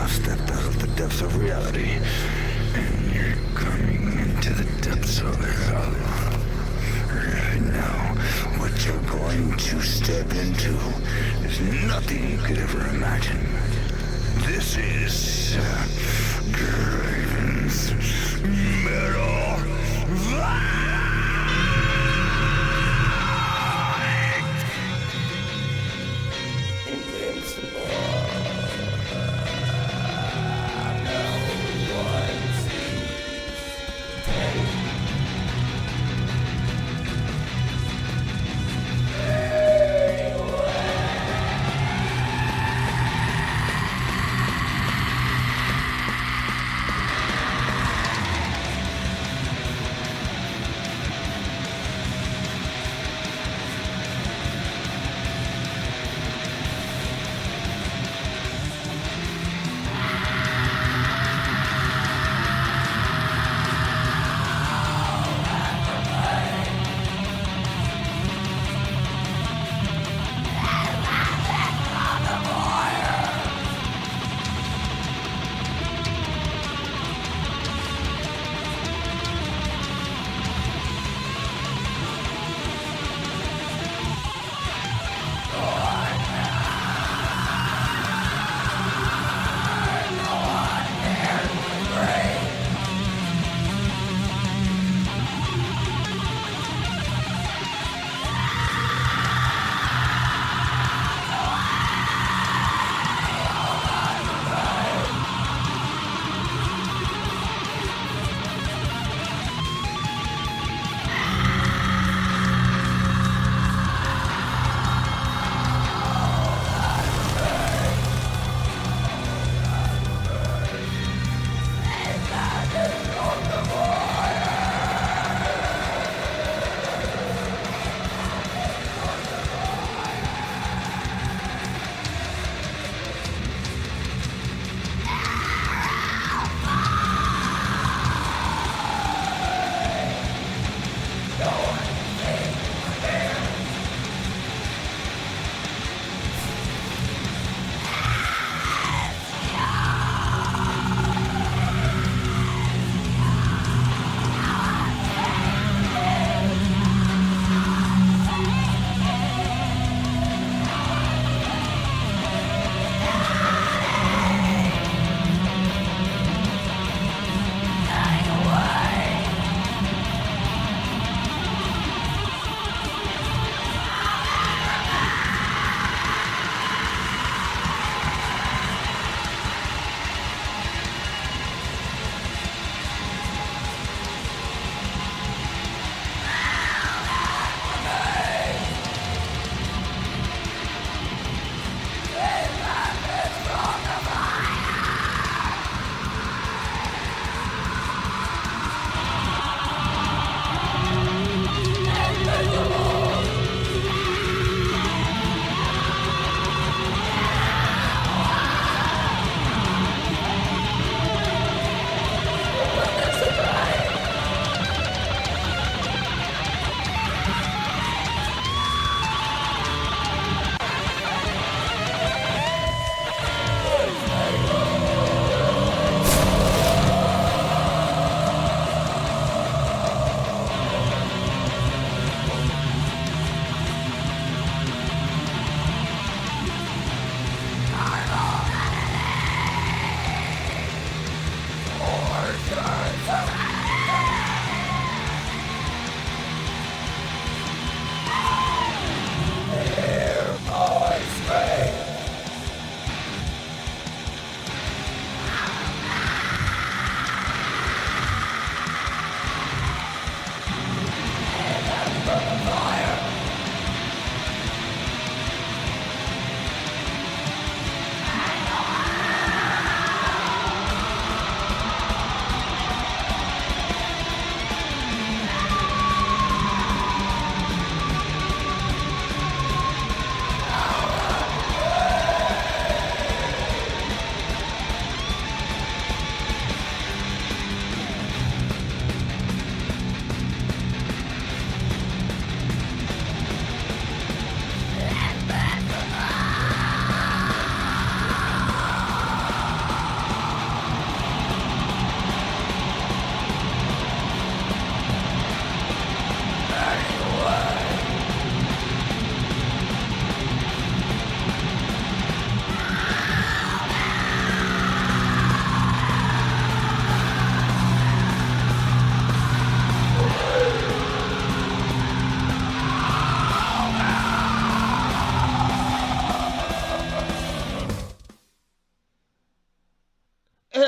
stepped out of the depths of reality, and you're coming into the depths of hell. Right now, what you're going to step into is nothing you could ever imagine. This is Graven's Metal Vibe!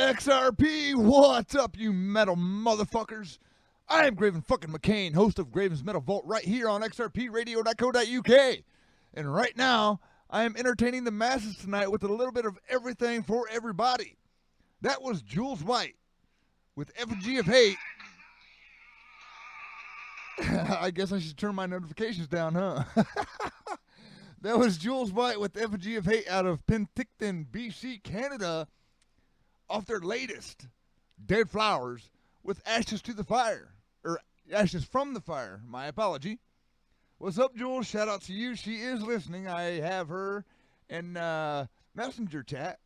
XRP, what's up, you metal motherfuckers? I am Graven fucking McCain, host of Graven's Metal Vault, right here on xrpradio.co.uk. And right now, I am entertaining the masses tonight with a little bit of everything for everybody. That was Jules White with Effigy of Hate. I guess I should turn my notifications down, huh? That was Jules White with Effigy of Hate out of Penticton, BC, Canada, off their latest, Dead Flowers, with Ashes to the Fire. Or Ashes from the Fire, my apology. What's up, Jules? Shout out to you. She is listening. I have her in Messenger chat.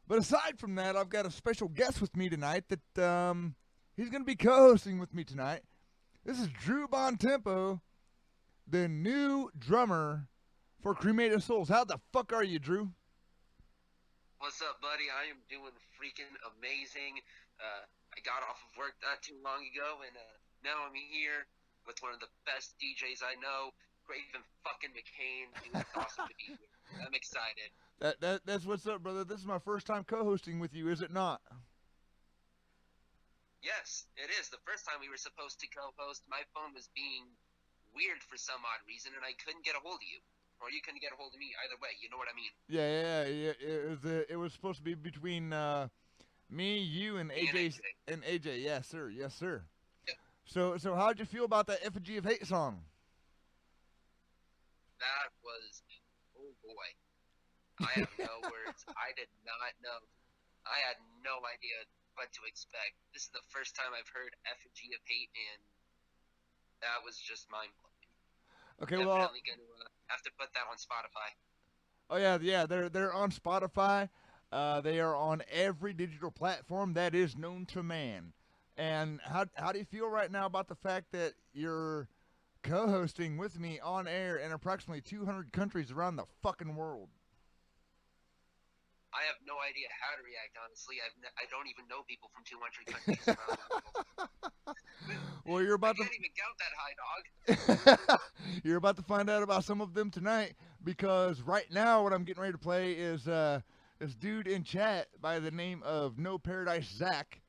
But aside from that, I've got a special guest with me tonight that he's going to be co-hosting with me tonight. This is Drew Bontempo, the new drummer for Cremated Souls. How the fuck are you, Drew? What's up, buddy? I am doing freaking amazing. I got off of work not too long ago, and now I'm here with one of the best DJs I know, Graven fucking McCain. It's awesome to be here. I'm excited. That's what's up, brother. This is my first time co-hosting with you, is it not? Yes, it is. The first time we were supposed to co-host, my phone was being weird for some odd reason, and I couldn't get a hold of you. Or you couldn't get a hold of me. Either way, you know what I mean. Yeah. It was supposed to be between me, you, and AJ. And AJ, yes, sir. Yep. So how'd you feel about that Effigy of Hate song? That was, oh boy. I have no words. I did not know. I had no idea what to expect. This is the first time I've heard Effigy of Hate, and that was just mind-blowing. Okay, definitely gonna have to put that on Spotify. Oh yeah, they're on Spotify. They are on every digital platform that is known to man. And how do you feel right now about the fact that you're co-hosting with me on air in approximately 200 countries around the fucking world? I have no idea how to react, honestly. I don't even know people from 200 countries around the world. Well, you're about I can't even count that high, dog. You're about to find out about some of them tonight, because right now what I'm getting ready to play is this dude in chat by the name of No Paradise Zach.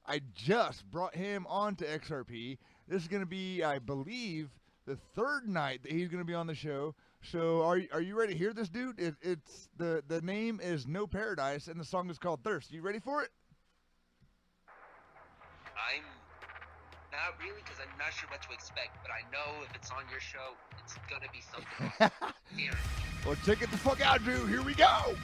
I just brought him on to XRP. This is going to be, I believe, the third night that he's going to be on the show. So are you ready to hear this, dude? It's the name is No Paradise, and the song is called Thirst. You ready for it? I'm not really, because I'm not sure what to expect, but I know if it's on your show, it's going to be something awesome. Yeah. Well, check it the fuck out, dude. Here we go.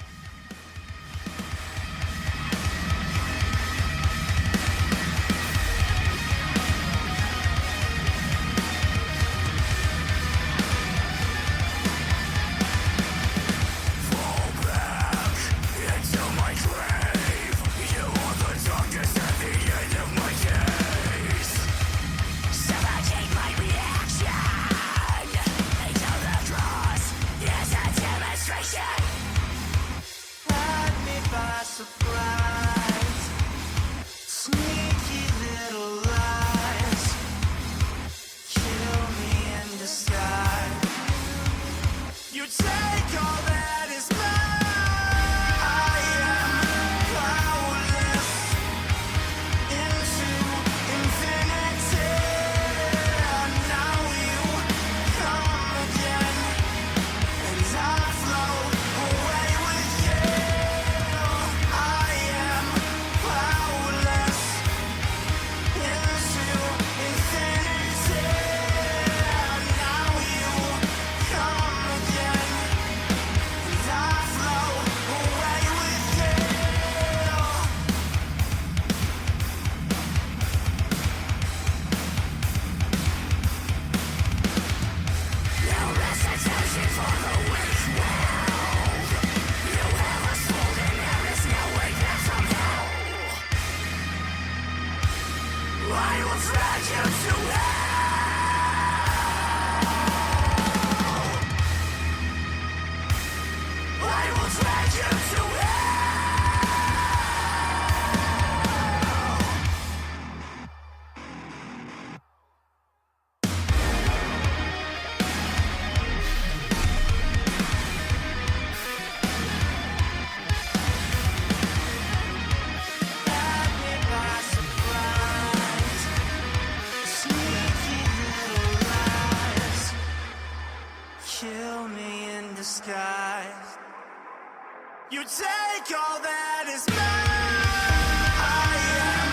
You take all that is mine. I am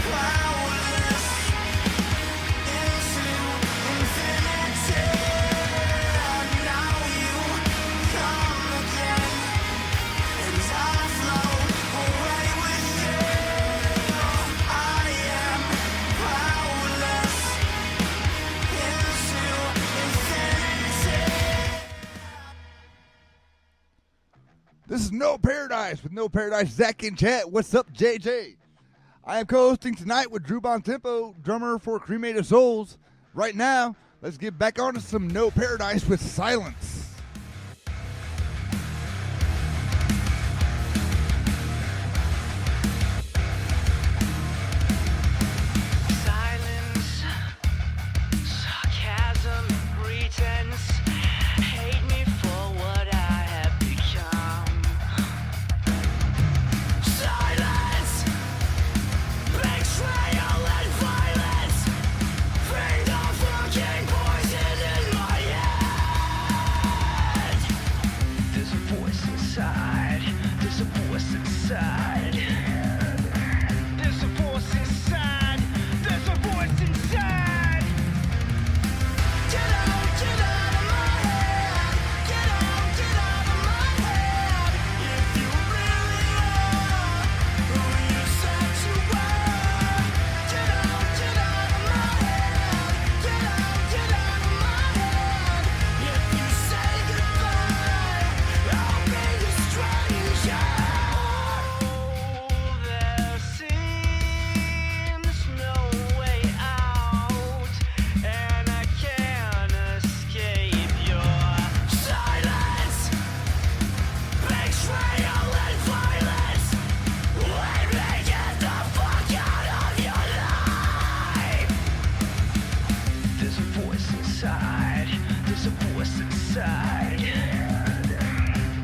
powerless into infinity. Now you come again, and I float away with you. I am powerless into infinity. This is No Paradise with No Paradise Zach in chat. What's up, JJ? I am co-hosting tonight with Drew Bontempo, drummer for Cremated Souls. Right now, let's get back on to some No Paradise with Silence. Silence, sarcasm, pretense. Hate me for what I have become. Silence, betrayal and violence. Finger fucking poison in my head. There's a voice inside. There's a voice inside. There's a voice inside. There's a voice inside. Get out of my head. Get out of my head. If you really are who you said you were. Get out of my head. Get out of my head. If you say goodbye, I'll be a stranger. There seems no way out, and I can't escape your silence. Betrayal and violence. Let me get the fuck out of your life. There's a voice inside. There's a voice inside.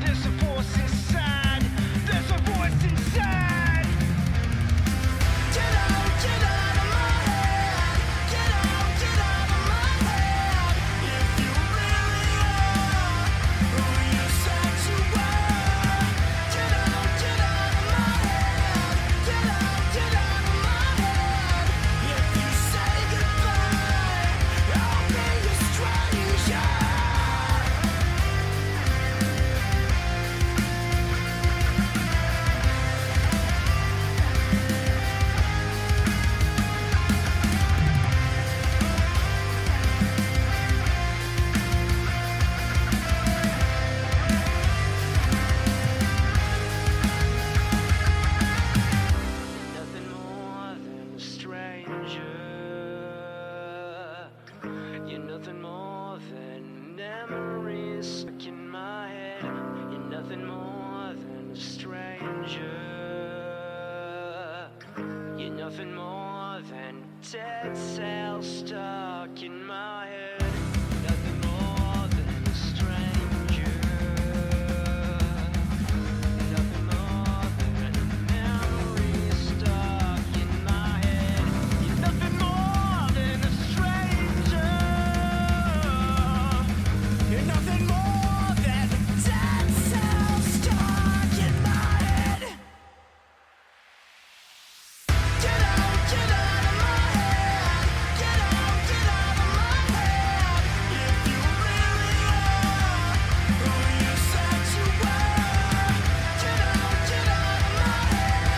There's a voice inside. There's a voice inside. Get out of my head. Get out of my head. If you really are who you said you were. Get out of my head. Get out of my head. If you say goodbye, I'll be a stranger. Nothing more than a stranger. You're nothing more than memories stuck in my head. You're nothing more than a stranger. You're nothing more than dead cells stuck in my head. Nothing more than a stranger. Nothing more than a memory stuck in my head. You're nothing more than a stranger. You're nothing more than dead cells stuck in my head. Get out of my head. Get out of my head. If you really are who you said you were. Get out of my head.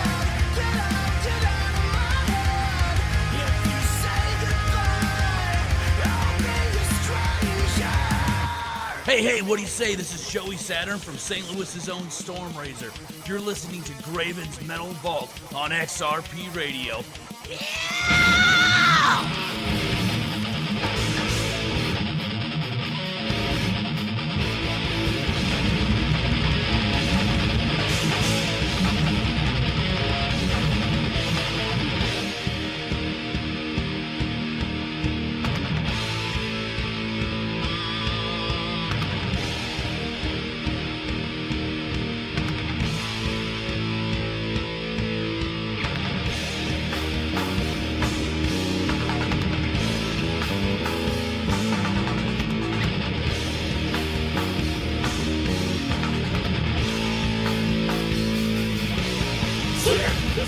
Get out of my head. If you say goodbye, I'll be a stranger. Hey, what do you say? This is Joey Saturn from St. Louis's own Stormraiser. You're listening to Graven's Metal Vault on XRP Radio.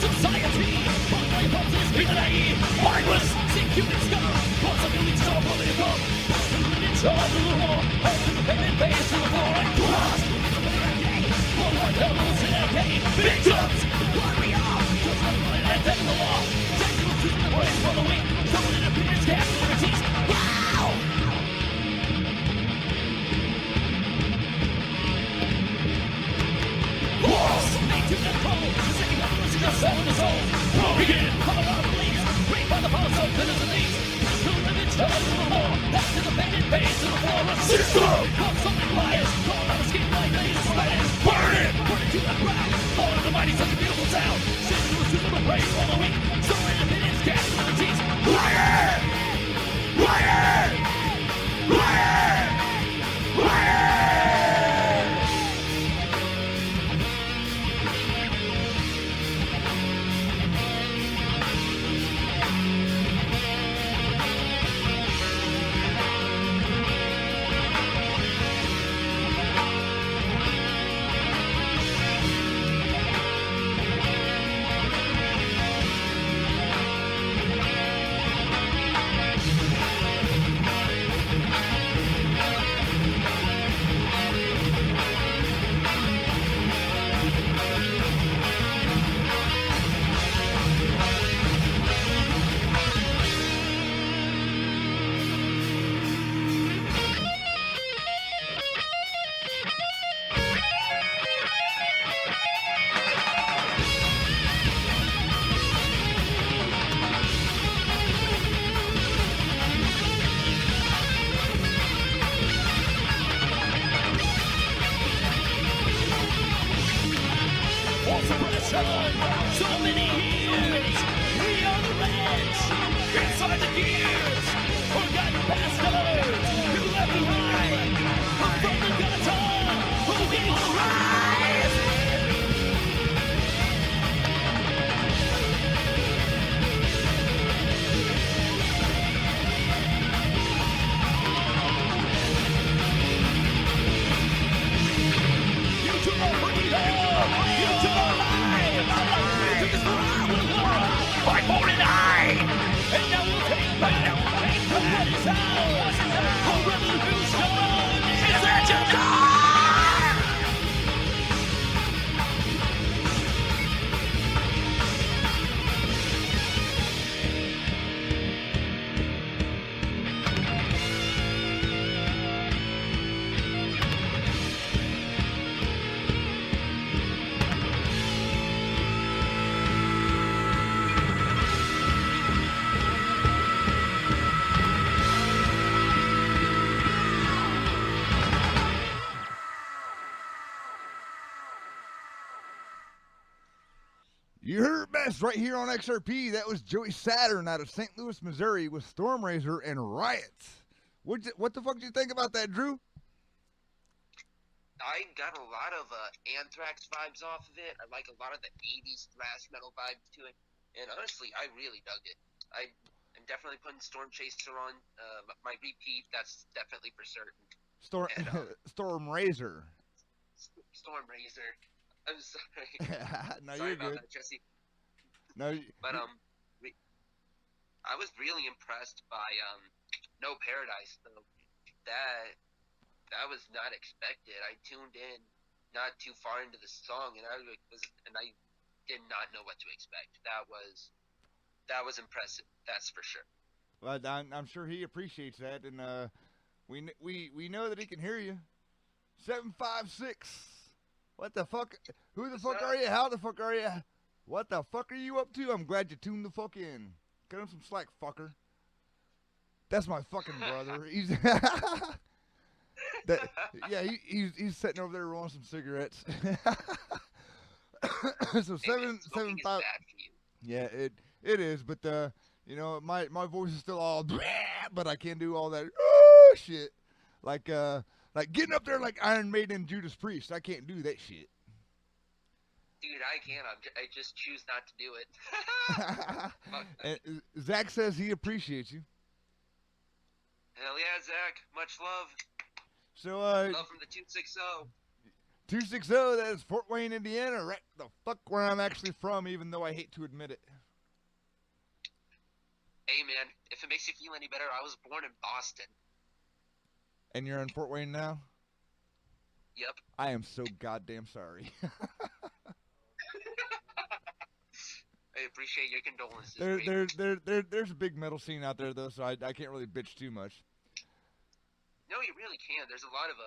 society. But my pulse is being mindless. Seek human scum. Possibilities are political. In charge of the war. Open the payment base to the floor and cross. For what devils in a game. Victims. What we are. Just like the land and the law. Sexual treatment of ways for the weak. Someone in opinions, gas, liberties. Wow! Walls made to the cold. The second of losing your soul in the soul. Broken. Follow our beliefs. Break by the powers of goodness and these. To live in charge of the law. Back to the payment base to the floor of system. Come something liars. Call out escape like ladies spiders. Burn it! Burn it to the ground. Lord of the mighty, such a beautiful sound. Send to a system of praise for the weak. So in opinions, gas, liberties. Liar! Liar! Liar! Liar! So many years, we are the reds, inside the gears, forgotten bastards, who left behind, from the gutter, who we will rise. You took our freedom, you took our life. By 49! And now we'll take back his house! A revolution is at your door! You heard it best right here on XRP. That was Joey Saturn out of St. Louis, Missouri with Stormraiser and Riot. What the fuck did you think about that, Drew? I got a lot of Anthrax vibes off of it. I like a lot of the 80s thrash metal vibes to it. And honestly, I really dug it. I'm definitely putting Storm Chaser on my repeat. That's definitely for certain. Stormraiser. Stormraiser. I'm sorry. No, Sorry you're about good. that, Jesse. No, But I was really impressed by No Paradise though. That was not expected. I tuned in not too far into the song, and I did not know what to expect. That was impressive. That's for sure. Well, I'm sure he appreciates that, and we know that he can hear you. 756. What the fuck? Who the fuck are you? How the fuck are you? What the fuck are you up to? I'm glad you tuned the fuck in. Cut him some slack, fucker. That's my fucking brother. He's he's sitting over there rolling some cigarettes. So Smoking is 775. bad for you. Yeah, it is, but you know, my voice is still all but I can't do all that shit. Like getting up there like Iron Maiden and Judas Priest. I can't do that shit. Dude, I can't. I just choose not to do it. And Zach says he appreciates you. Hell yeah, Zach. Much love. So Love from the 260. 260, that is Fort Wayne, Indiana, right the fuck where I'm actually from, even though I hate to admit it. Hey, man, if it makes you feel any better, I was born in Boston. And you're in Fort Wayne now? Yep. I am so goddamn sorry. I appreciate your condolences. There's a big metal scene out there, though, so I can't really bitch too much. No, you really can. There's a lot of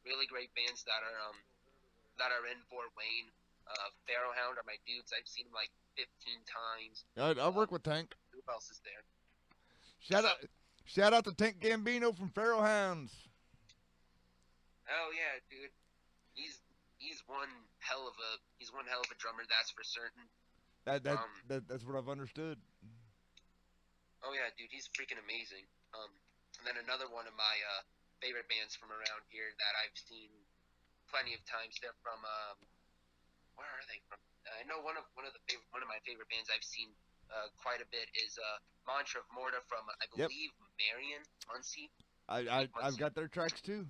really great bands that are in Fort Wayne. Pharaohhound are my dudes. I've seen them like 15 times. I work with Tank. Who else is there? Shout out to Tank Gambino from Pharaohhounds. Oh yeah, dude. He's one hell of a drummer, that's for certain. That's what I've understood. Oh yeah, dude, he's freaking amazing. And then another one of my favorite bands from around here that I've seen plenty of times. They're from where are they from? I know one of my favorite bands I've seen quite a bit is Mantra of Morta from I believe Marion, Muncie. I've got their tracks too.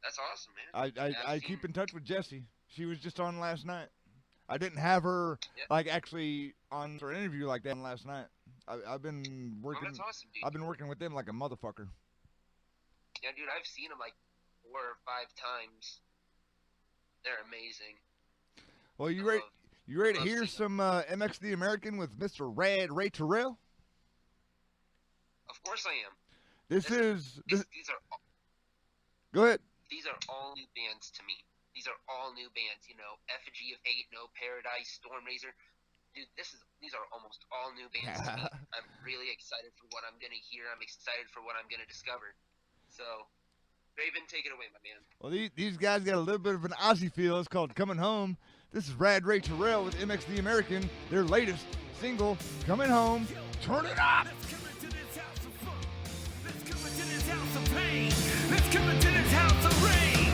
That's awesome, man. I keep in touch with Jessie. She was just on last night. I didn't have her like actually on for an interview like that last night. I've been working. Oh, that's awesome, dude. I've been working with them like a motherfucker. Yeah, dude, I've seen them like 4 or 5 times. They're amazing. Well, you ready to hear some MX the American with Mr. Ray Terrell? Of course I am. These are. Go ahead. These are all new bands to me. These are all new bands. You know, Effigy of Hate, No Paradise, Stormraiser. Dude, these are almost all new bands to me. I'm really excited for what I'm gonna hear. I'm excited for what I'm gonna discover. So, Graven, take it away, my man. Well, these guys got a little bit of an Aussie feel. It's called Coming Home. This is Rad Ray Terrell with MX the American, their latest single, Coming Home. Turn it up! Let's come into this house of fun. Let's come into this house of pain. Let's come into this house of rain.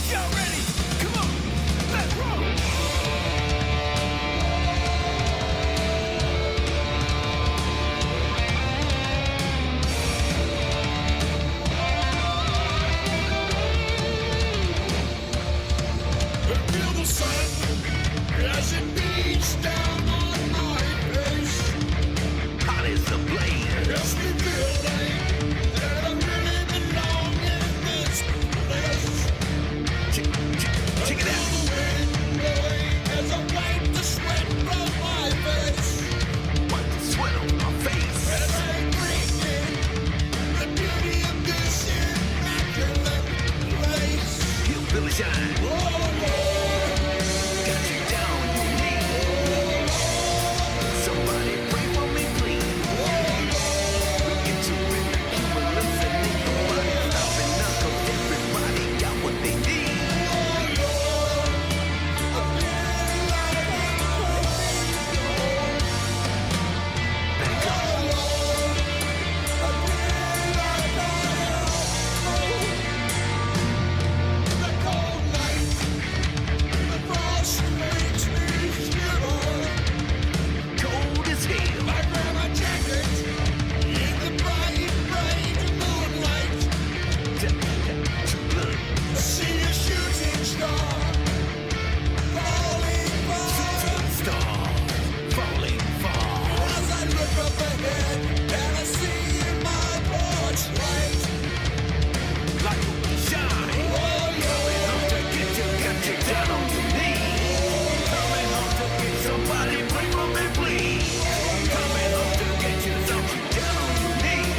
Y'all ready? Come on, let's roll. As it beats down on my face, Hot as a blaze. just me feeling that I really belong in this place. Check it out. The wind blowing as I wipe the sweat from my face, Wipe the sweat on my face. as I breathe in the beauty of this immaculate place. Hillbilly shine. Oh Lord, Got you down on your knees. Somebody pray for me, please. Look into it, keep a listening. Nobody stopping up, 'cause everybody got what they need. Back up. the cold night, the frost makes me shiver. Cold as hell. I grab my jacket in the bright moonlight. True blood. See a shooting star falling far. Star falling far. As I look up ahead and I see my porch light. Like a shine. Coming home to get you, got you down on your knees. Coming home to get somebody pray for me, please. Coming home to get you, got you down on your knees.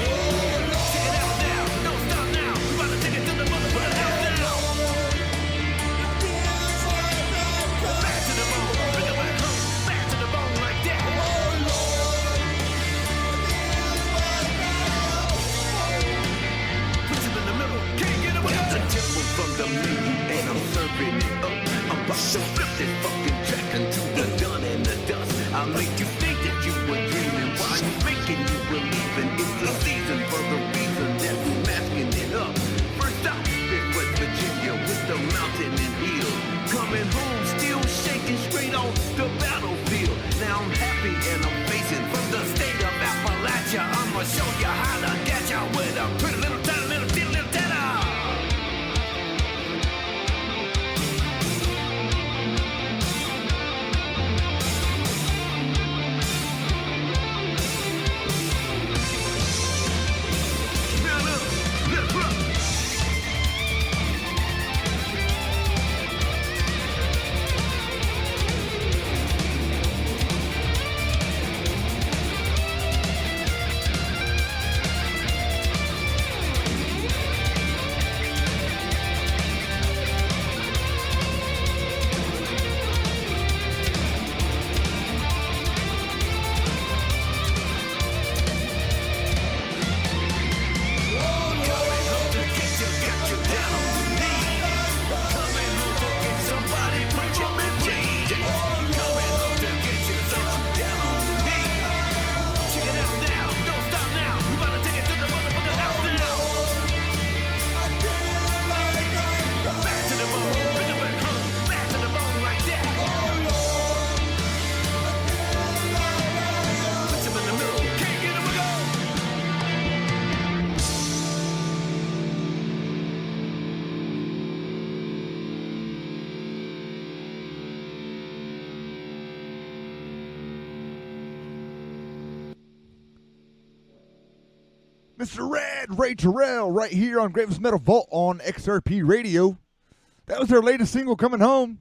Check it out now, don't stop now. We about to take it to the motherfucking house now. Back to the bone, bring it back home. Back to the bone like that. Put him in the middle, can't get away. Got the temple from the menu and I'm serving it up. I'm about to flip this fucking track into the done and the dust. I'll make you think that you were dreaming while you making you believing. It's the season for the reason that we're masking it up. First out is West Virginia with the mountain and hill. Coming home, still shaking straight on the battlefield. Now I'm happy and I'm facing from the state of Appalachia. I'ma show you how to get ya with a pretty little tiny little titty little tata. Mr. Red, Ray Terrell, right here on Graven's Metal Vault on XRP Radio. That was their latest single, Coming Home.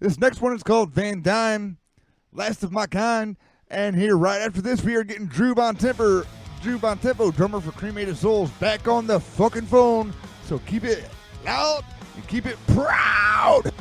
This next one is called Van Dyne, Last of My Kind. And here, right after this, we are getting Drew Bontempo, drummer for Cremated Souls, back on the fucking phone. So keep it loud and keep it proud.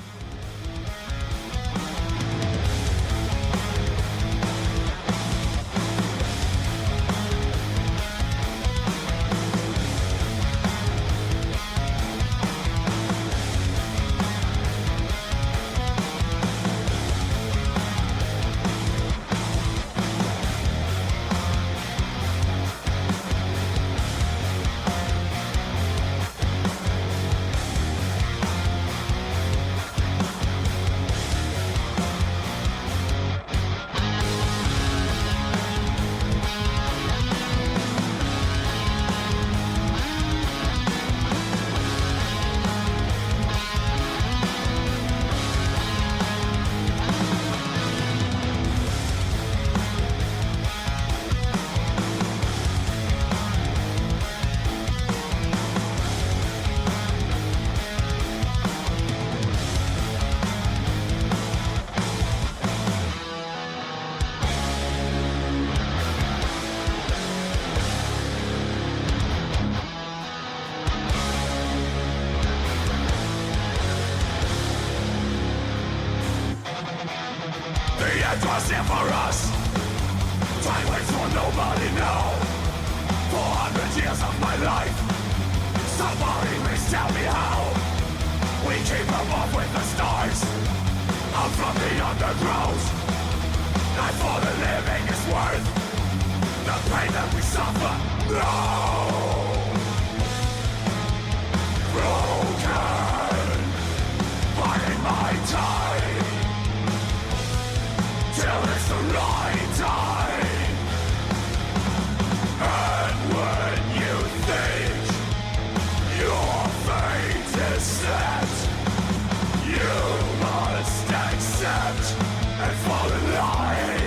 It was here for us. Time waits for nobody now. 400 years of my life. Somebody please tell me how we keep above with the stars. Out from the underground. Life for the living is worth the pain that we suffer. No. Broken. Biding my time. Till it's the right time. And when you think your fate is set, you must accept and fall in line.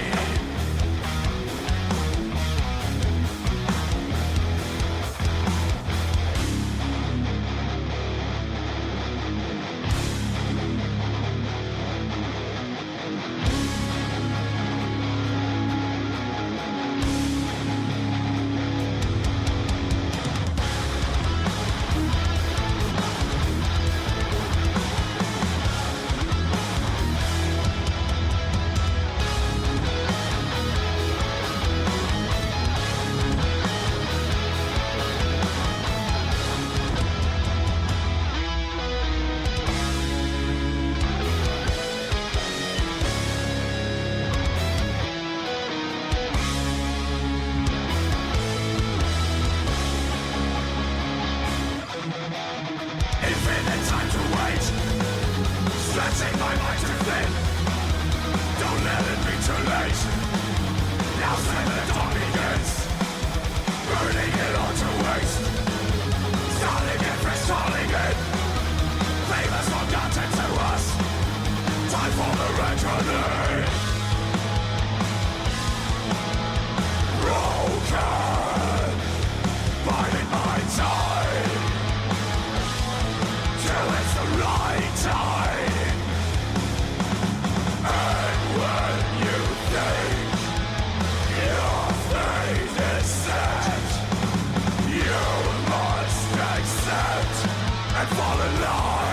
Stretching my mind too thin. Don't let it be too late. Now's when the dawn begins. Burning it all to waste. Starting it, fresh starting it. Famous forgotten to us. Time for the returning. Broken. Biding my time. Till it's the right time. And when you think your fate is set, you must accept and fall in line.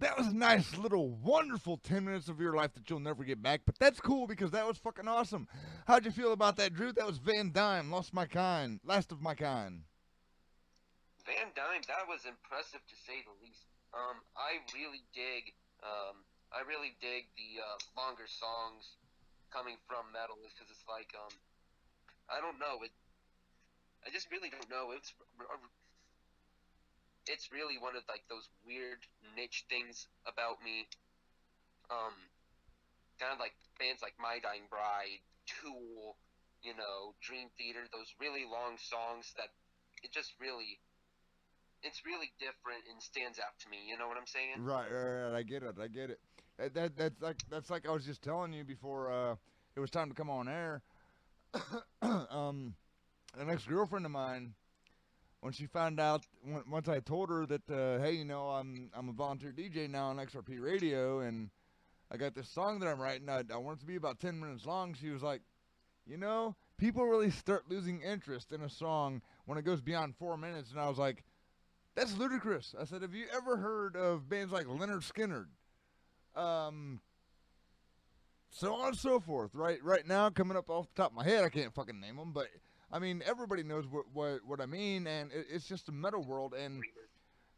That was a nice little wonderful 10 minutes of your life that you'll never get back, but that's cool because that was fucking awesome. How'd you feel about that, Drew? That was Van Dyne, Last of My Kind. Van Dyne, that was impressive to say the least. I really dig, the longer songs coming from metal, because it's like, I don't know, I just really don't know. It's really one of like those weird niche things about me. Kind of like bands like My Dying Bride, Tool, Dream Theater. Those really long songs that it just really, it's really different and stands out to me. You know what I'm saying? Right. I get it. That's like I was just telling you before it was time to come on air. An ex-girlfriend of mine, when she found out, once I told her that, hey, I'm a volunteer DJ now on XRP Radio, and I got this song that I'm writing. I want it to be about 10 minutes long. She was like, people really start losing interest in a song when it goes beyond 4 minutes. And I was like, that's ludicrous. I said, have you ever heard of bands like Leonard Skinner? So on and so forth. Right now, coming up off the top of my head, I can't fucking name them, but I mean, everybody knows what I mean, and it's just a metal world, and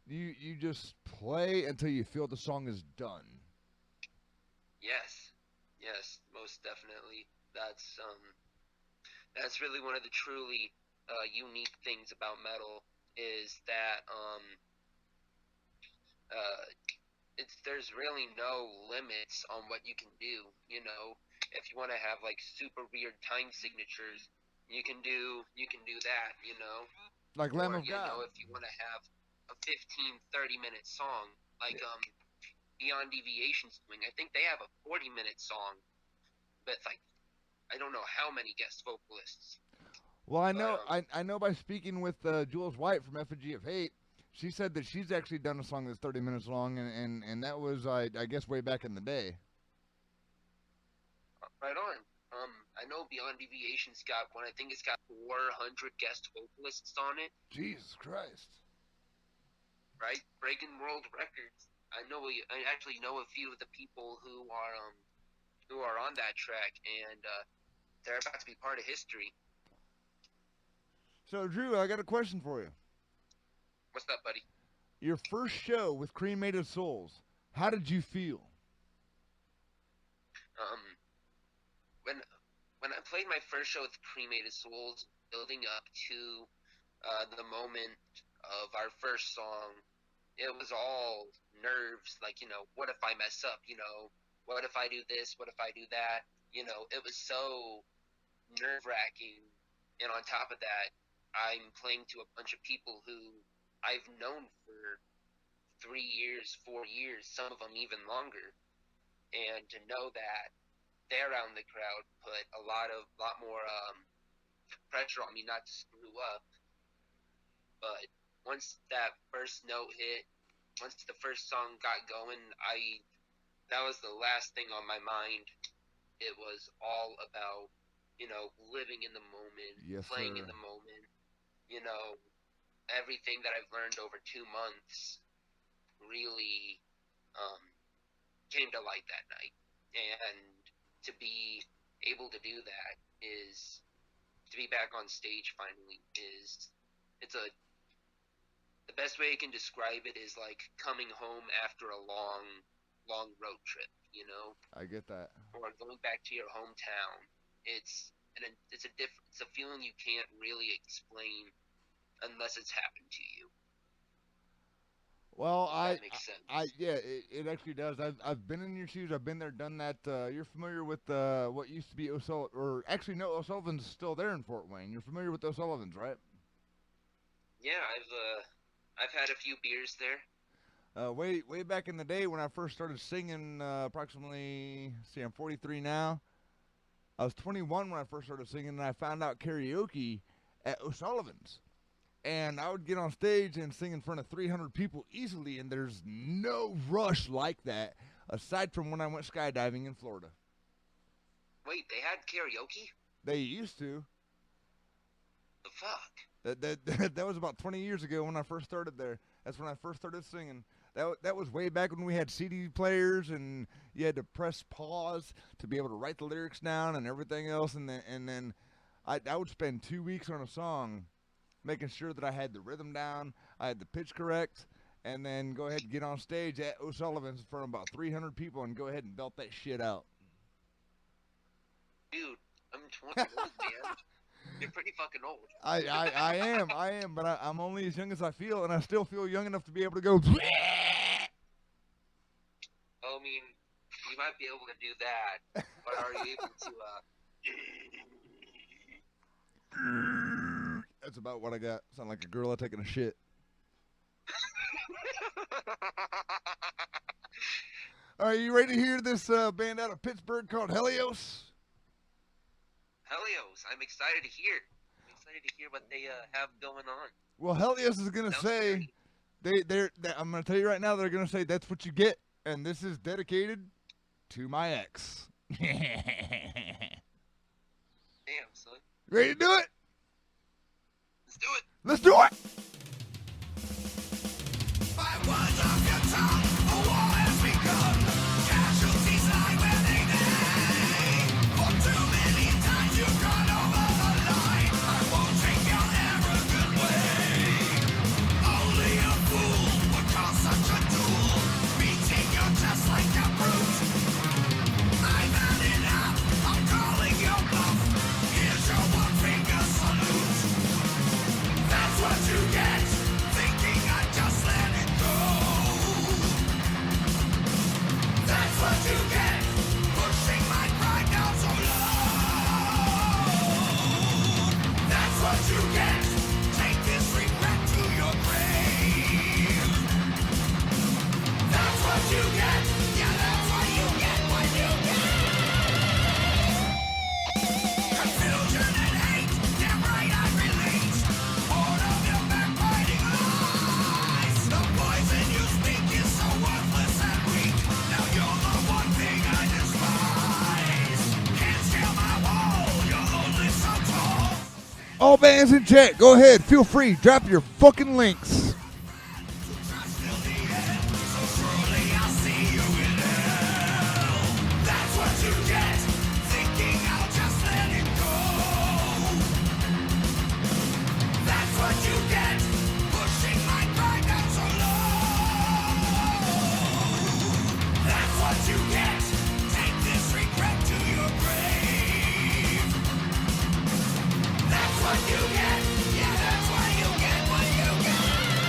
you just play until you feel the song is done. Yes, most definitely. That's really one of the truly unique things about metal is that there's really no limits on what you can do. If you want to have like super weird time signatures, you can do that. Like Lamb of God. If you want to have a 15-30 minute song, like Beyond Deviation's doing, I think they have a 40-minute song with like I don't know how many guest vocalists. Well, I know by speaking with Jules White from Effigy of Hate, she said that she's actually done a song that's 30 minutes long, and that was I guess way back in the day. Right on. I know Beyond Deviation's got one. I think it's got 400 guest vocalists on it. Jesus Christ! Right, breaking world records. I actually know a few of the people who are on that track, and they're about to be part of history. So, Drew, I got a question for you. What's up, buddy? Your first show with Cremated Souls. How did you feel? When I played my first show with Cremated Souls, building up to the moment of our first song, it was all nerves. Like, what if I mess up? What if I do this? What if I do that? It was so nerve-wracking. And on top of that, I'm playing to a bunch of people who I've known for 3 years, 4 years, some of them even longer. And to know that they're out in the crowd put a lot more pressure on me not to screw up. But once that first note hit, once the first song got going, that was the last thing on my mind. It was all about, living in the moment, yes, playing sir. in the moment. Everything that I've learned over 2 months really came to light that night. And to be able to do that to be back on stage finally the best way I can describe it is like coming home after a long road trip, I get that. or going back to your hometown. It's a feeling you can't really explain unless it's happened to you. Well, That makes sense. it actually does. I've been in your shoes. I've been there, done that. You're familiar with what used to be O'Sullivan, or actually no, O'Sullivan's still there in Fort Wayne. You're familiar with O'Sullivan's, right? Yeah, I've had a few beers there. Way back in the day when I first started singing, approximately, I'm 43 now. I was 21 when I first started singing, and I found out karaoke at O'Sullivan's. And I would get on stage and sing in front of 300 people easily, and there's no rush like that, aside from when I went skydiving in Florida. Wait, they had karaoke? They used to. The fuck? That was about 20 years ago when I first started there. That's when I first started singing. That was way back when we had CD players and you had to press pause to be able to write the lyrics down and everything else. And then I would spend 2 weeks on a song making sure that I had the rhythm down, I had the pitch correct, and then go ahead and get on stage at O'Sullivan's in front of about 300 people and go ahead and belt that shit out. Dude, I'm 21, man. You're pretty fucking old. I am, but I'm only as young as I feel, and I still feel young enough to be able to go. I mean, you might be able to do that, but are you able to, That's about what I got. Sound like a gorilla taking a shit. All right, you ready to hear this band out of Pittsburgh called Helios? Helios, I'm excited to hear. I'm excited to hear what they have going on. Well, Helios is gonna say, I'm gonna tell you right now, they're gonna say that's what you get, and this is dedicated to my ex. Damn, son. Ready to do it? Let's do it. Let's do it. All bands in chat, go ahead, feel free, drop your fucking links. What you get, yeah, that's why you get what you get.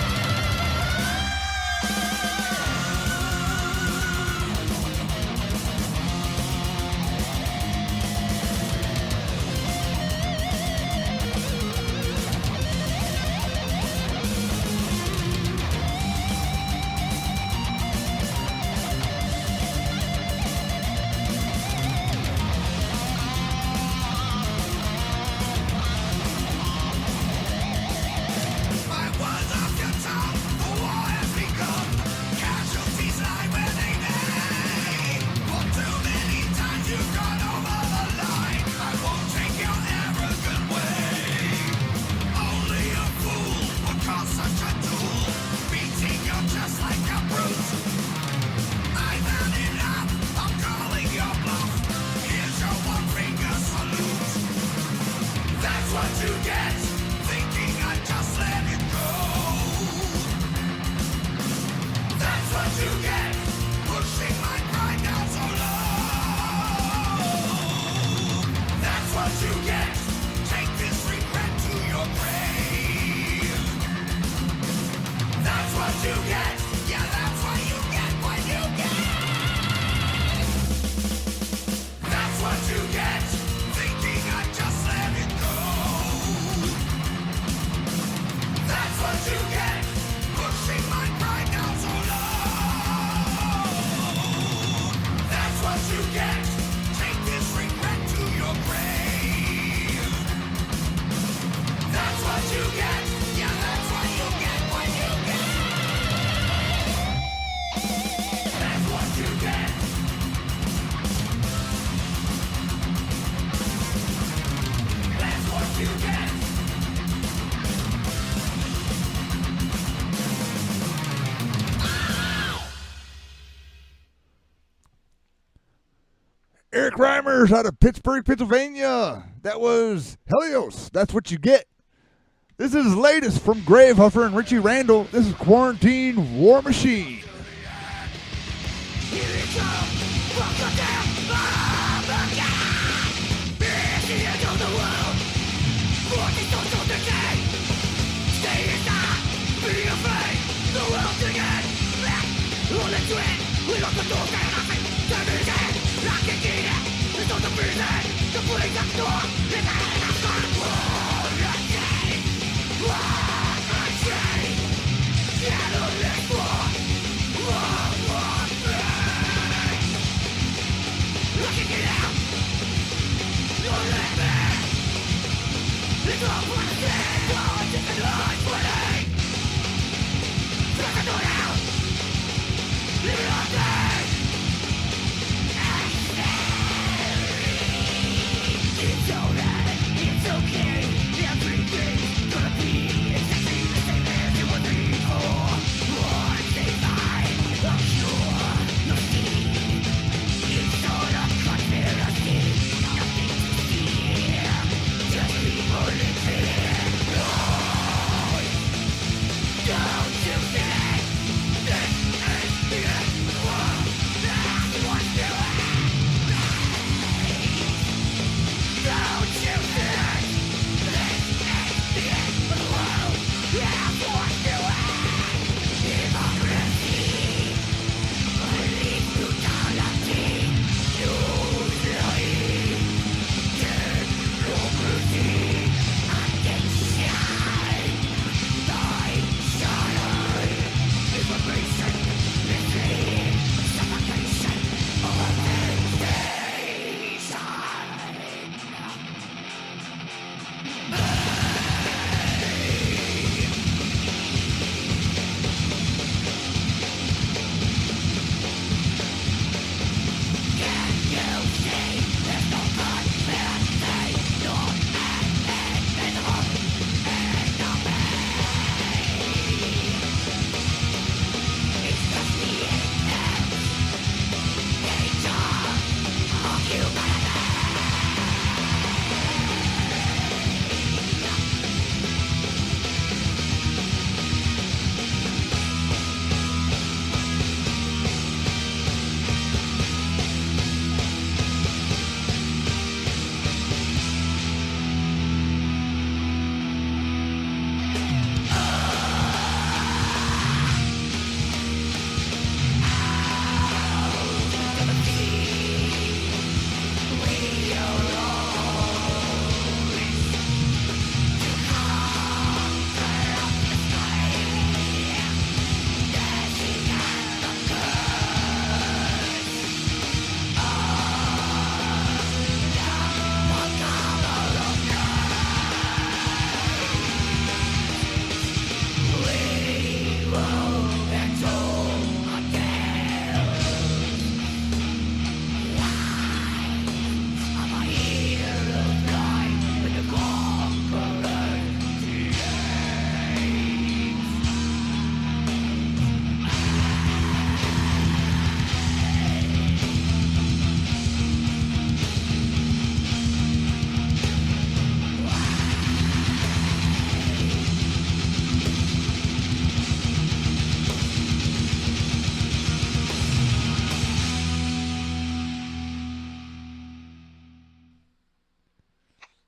Eric Reimers out of Pittsburgh, Pennsylvania. That was Helios. That's what you get. This is his latest from Grave Huffer and Richie Randall. This is Quarantine War Machine.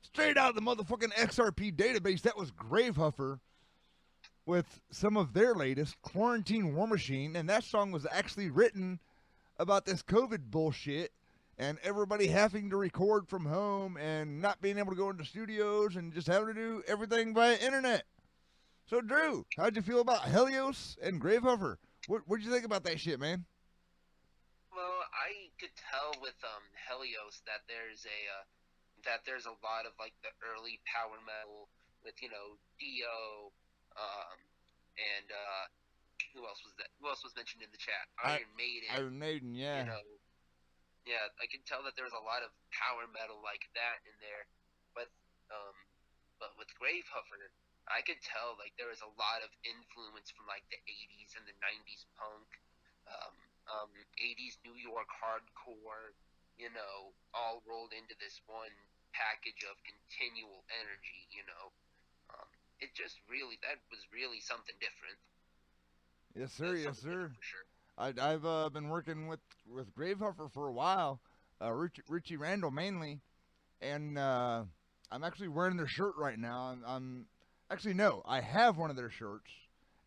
Straight out of the motherfucking XRP database, that was Gravehuffer with some of their latest, Quarantine War Machine, and that song was actually written about this COVID bullshit and everybody having to record from home and not being able to go into studios and just having to do everything via internet. So, Drew, how'd you feel about Helios and Gravehuffer? What'd you think about that shit, man? Well, I could tell with Helios that there's a lot of like the early power metal with Dio, and who else was that? Who else was mentioned in the chat? Iron Maiden. Iron Maiden, yeah. Yeah, I can tell that there was a lot of power metal like that in there, but with Gravehuffer, I could tell like there was a lot of influence from like the 80s and the 90s punk, 80s New York hardcore, all rolled into this one package of continual energy. It just really, that was really something different. Yes, sir. That's Yes, something sir. different for sure. I've been working with Gravehuffer for a while, Richie Randall mainly, and I'm actually wearing their shirt right now. I'm actually no, I have one of their shirts.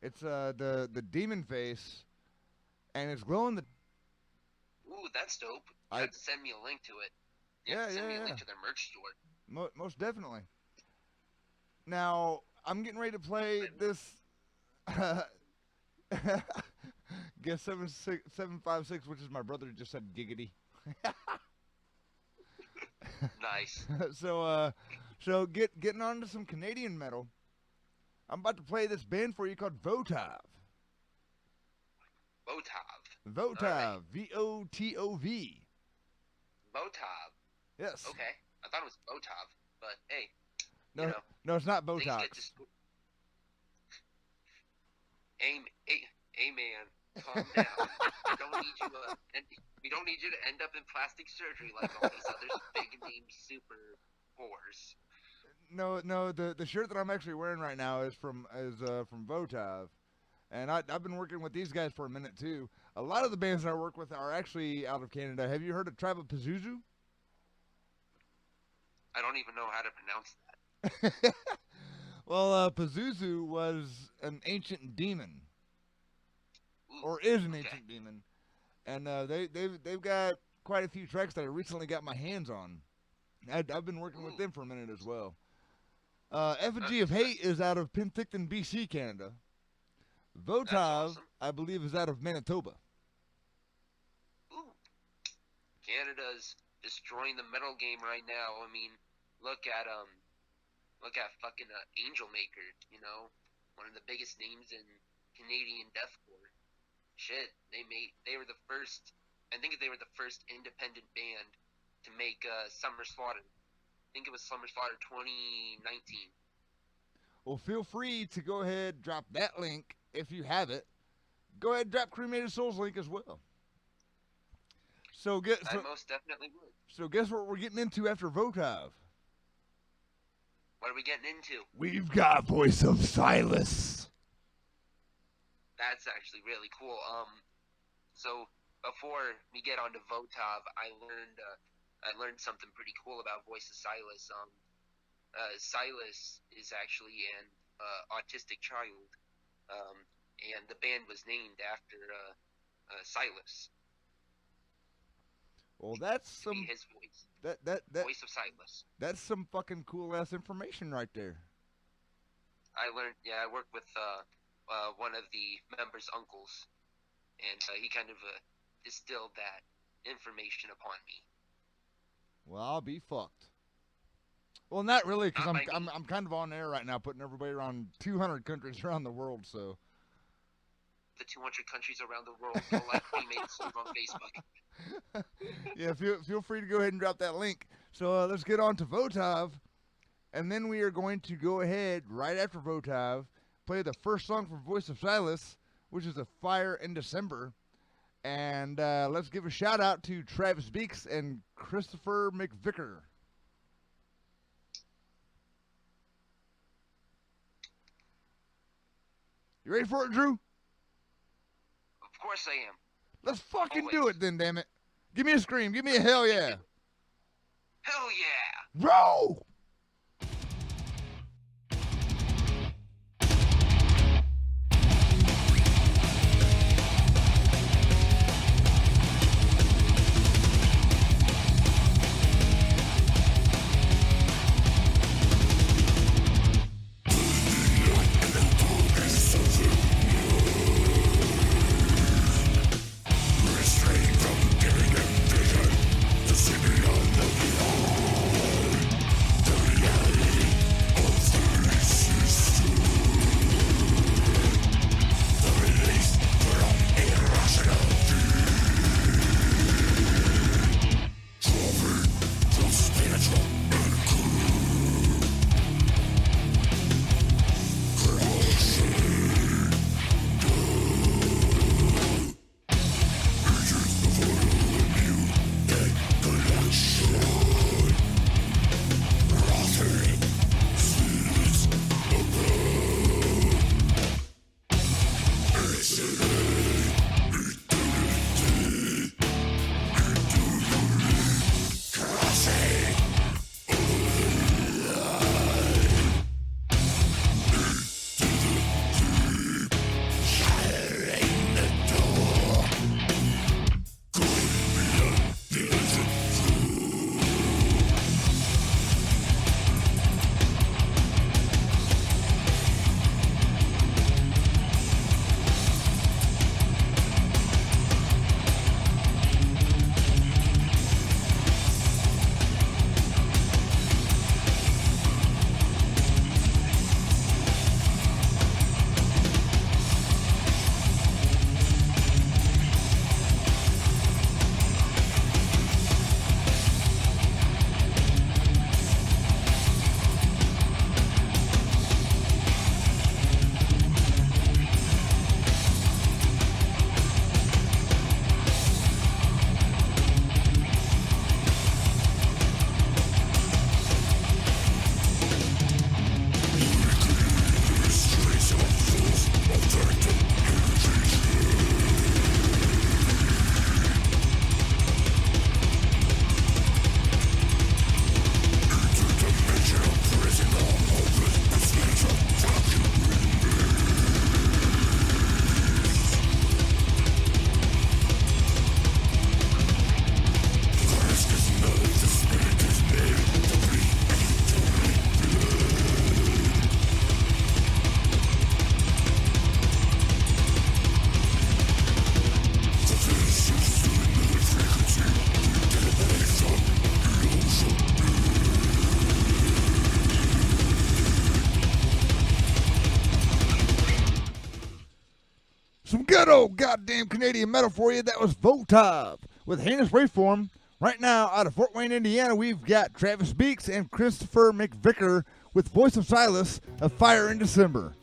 It's the demon face, and it's glowing the. Ooh, that's dope. You have to send me a link to it. You have to send me a link to their merch store. Most definitely. Now I'm getting ready to play this. Guess 756, which is my brother, just said giggity. Nice. So getting on to some Canadian metal. I'm about to play this band for you called Votov. Votov. Votov. Votov. Votov. Yes. Okay. I thought it was Votov, but hey. No, it's not Botox. Amen. Calm down. We don't need you to end up in plastic surgery like all these other big name super whores. No. The shirt that I'm actually wearing right now is from Votov, and I've been working with these guys for a minute too. A lot of the bands that I work with are actually out of Canada. Have you heard of Tribe of Pazuzu? I don't even know how to pronounce that. Well, Pazuzu was an ancient demon, or is an ancient demon, and they've got quite a few tracks that I recently got my hands on. I've been working with them for a minute as well. Effigy of Hate is out of Penticton, BC, Canada. Votov, awesome. I believe, is out of Manitoba. Ooh. Canada's destroying the metal game right now. I mean, look at fucking Angel Maker, one of the biggest names in Canadian deathcore. Shit, they were the first. I think they were the first independent band to make Summer Slaughter. I think it was Summer Slaughter 2019. Well, feel free to go ahead, drop that link if you have it. Go ahead, drop Cremated Souls link as well. I most definitely would. So guess what we're getting into after Votov? What are we getting into? We've got Voice of Silas. That's actually really cool. So before we get on to Votov, I learned something pretty cool about Voice of Silas. Silas is actually an autistic child, and the band was named after Silas. Well, that's some his voice. That Voice of Silas. That's some fucking cool ass information right there. I worked with one of the members' uncles, and he kind of distilled that information upon me. Well, I'll be fucked. Well, not really, because I'm kind of on air right now, putting everybody around 200 countries around the world. So the 200 countries around the world will like me made it on Facebook. Yeah, feel free to go ahead and drop that link. So let's get on to Votov, and then we are going to go ahead right after Votov, play the first song from Voice of Silas, which is A Fire in December. And let's give a shout out to Travis Beeks and Christopher McVicker. You ready for it, Drew? Of course I am. Let's fucking do it then, damn it. Give me a scream. Give me a hell yeah. Hell yeah. Roll! The good old goddamn Canadian metal for you. That was Votov with Heinous Waveform. Right now, out of Fort Wayne, Indiana, we've got Travis Beeks and Christopher McVicker with Voice of Silas of Fire in December.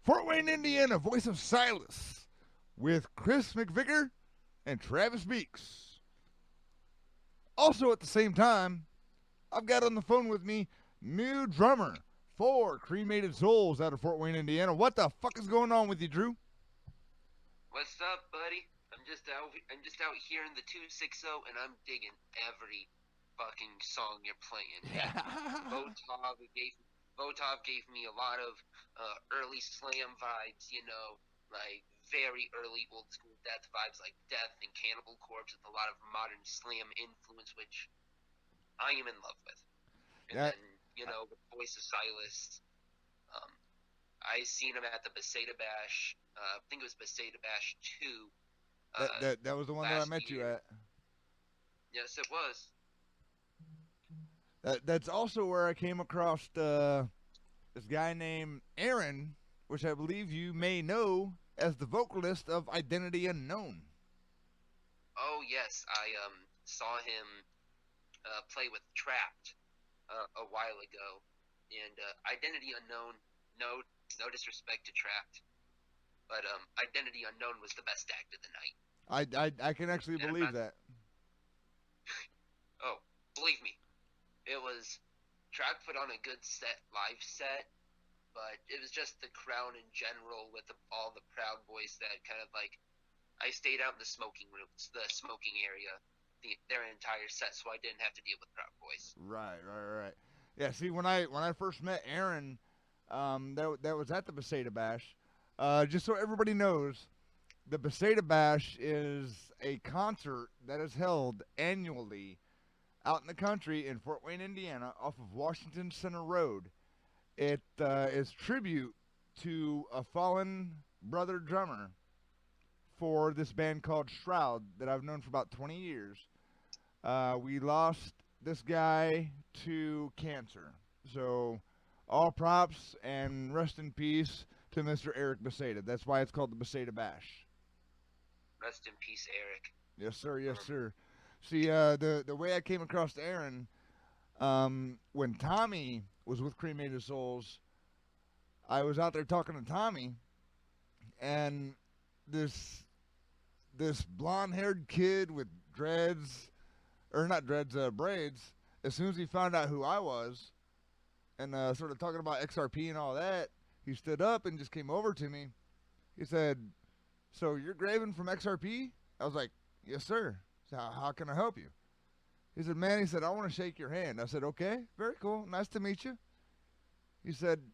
Fort Wayne, Indiana, Voice of Silas with Chris McVicker and Travis Beeks. Also at the same time, I've got on the phone with me new drummer for Cremated Souls out of Fort Wayne, Indiana. What the fuck is going on with you, Drew? What's up, buddy? I'm just out here in the 260, and I'm digging every fucking song you're playing. Votov gave me a lot of early slam vibes, you know, like very early old school death vibes, like Death and Cannibal Corpse, with a lot of modern slam influence, which I am in love with. And then, you know, with Voice of Silas, I seen him at the Beseda Bash. I think it was Beseda Bash 2. That was the one that I met you at. Yes, it was. That's also where I came across this guy named Aaron, which I believe you may know as the vocalist of Identity Unknown. Oh, yes. I saw him play with Trapped a while ago. And Identity Unknown, no disrespect to Trapped, but Identity Unknown was the best act of the night. I can actually believe that. Oh, believe me. It was, Track put on a good live set, but it was just the crowd in general with all the Proud Boys that kind of like, I stayed out in the smoking rooms, the smoking area, their entire set, so I didn't have to deal with Proud Boys. Right. Yeah, see, when I first met Aaron, that was at the Beseda Bash. Just so everybody knows, the Beseda Bash is a concert that is held annually out in the country in Fort Wayne, Indiana, off of Washington Center Road. It is tribute to a fallen brother drummer for this band called Shroud that I've known for about 20 years. We lost this guy to cancer. So all props and rest in peace to Mr. Eric Beseda. That's why it's called the Beseda Bash. Rest in peace, Eric. Yes, sir. Yes, sir. See, the way I came across Aaron, when Tommy was with Cremated Souls, I was out there talking to Tommy, and this blonde-haired kid with dreads, or not dreads, braids, as soon as he found out who I was, and sort of talking about XRP and all that, he stood up and just came over to me. He said, "So you're Graven from XRP?" I was like, "Yes, sir." So how can I help you? He said, "Man," he said, "I want to shake your hand." I said, "Okay, very cool. Nice to meet you." He said,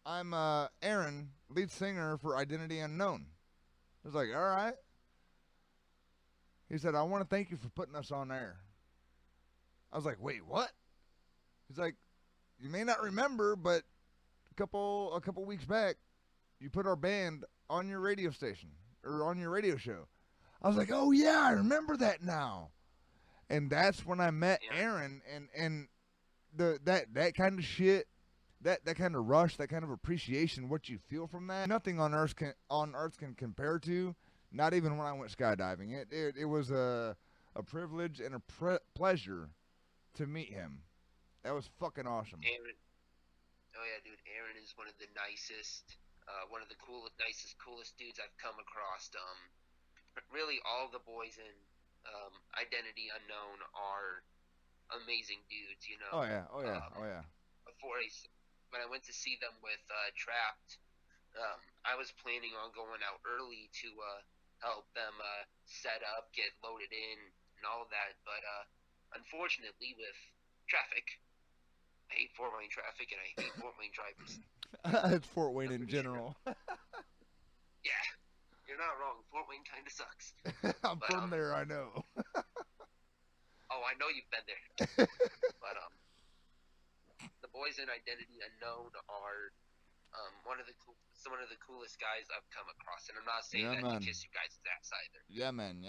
"I'm Aaron, lead singer for Identity Unknown." I was like, "All right." He said, "I want to thank you for putting us on air." I was like, "Wait, what?" He's like, "You may not remember, but a couple weeks back, you put our band on your radio station or on your radio show." I was like, "Oh yeah, I remember that now." And that's when I met Aaron, and that kind of shit, that kind of rush, that kind of appreciation, what you feel from that, nothing on earth can compare to. Not even when I went skydiving. It was a privilege and a pleasure to meet him. That was fucking awesome. Aaron. Oh yeah, dude. Aaron is one of the nicest, one of the coolest dudes I've come across. Really, all the boys in Identity Unknown are amazing dudes. You know. Oh yeah. When I went to see them with Trapped, I was planning on going out early to help them set up, get loaded in, and all of that. But unfortunately, with traffic, I hate Fort Wayne traffic, and I hate Fort Wayne drivers. It's Fort Wayne in general. Yeah, you're not wrong. Fort Wayne kind of sucks. I'm from there, I know. Oh, I know you've been there. But the boys in Identity Unknown are one of the coolest guys I've come across, and I'm not saying that to kiss you guys' ass either. Yeah, man.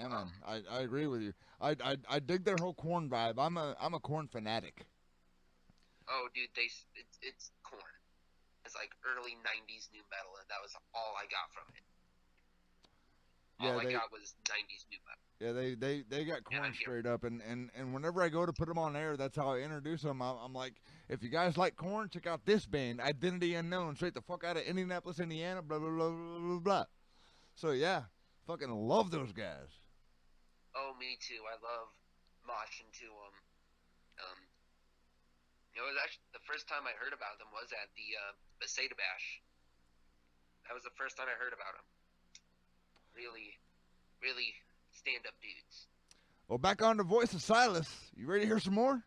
I agree with you. I dig their whole Korn vibe. I'm a Korn fanatic. Oh, dude, it's Korn. It's like early '90s new metal, and that was all I got from it. All I got was '90s new metal. Yeah, they got Korn straight up, and whenever I go to put them on air, that's how I introduce them. I'm like, if you guys like Korn, check out this band, Identity Unknown, straight the fuck out of Indianapolis, Indiana, blah blah blah blah blah blah. So yeah, fucking love those guys. Oh, me too. I love moshing to them. It was actually the first time I heard about them was at the Beseda Bash. That was the first time I heard about them. Really, really stand-up dudes. Well, back on to Voice of Silas. You ready to hear some more?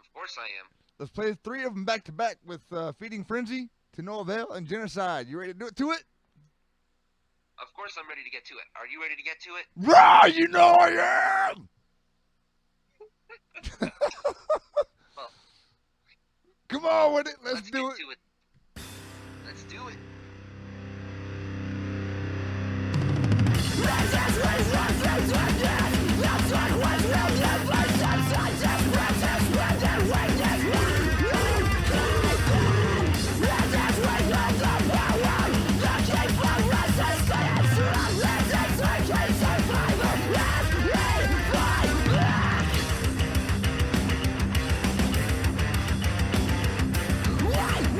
Of course I am. Let's play 3 of them back to back with Feeding Frenzy, To No Avail, and Genocide. You ready to do it to it? Of course I'm ready to get to it. Are you ready to get to it? Rah! You know I am! Well, come on with it. Let's do it. Let's do it.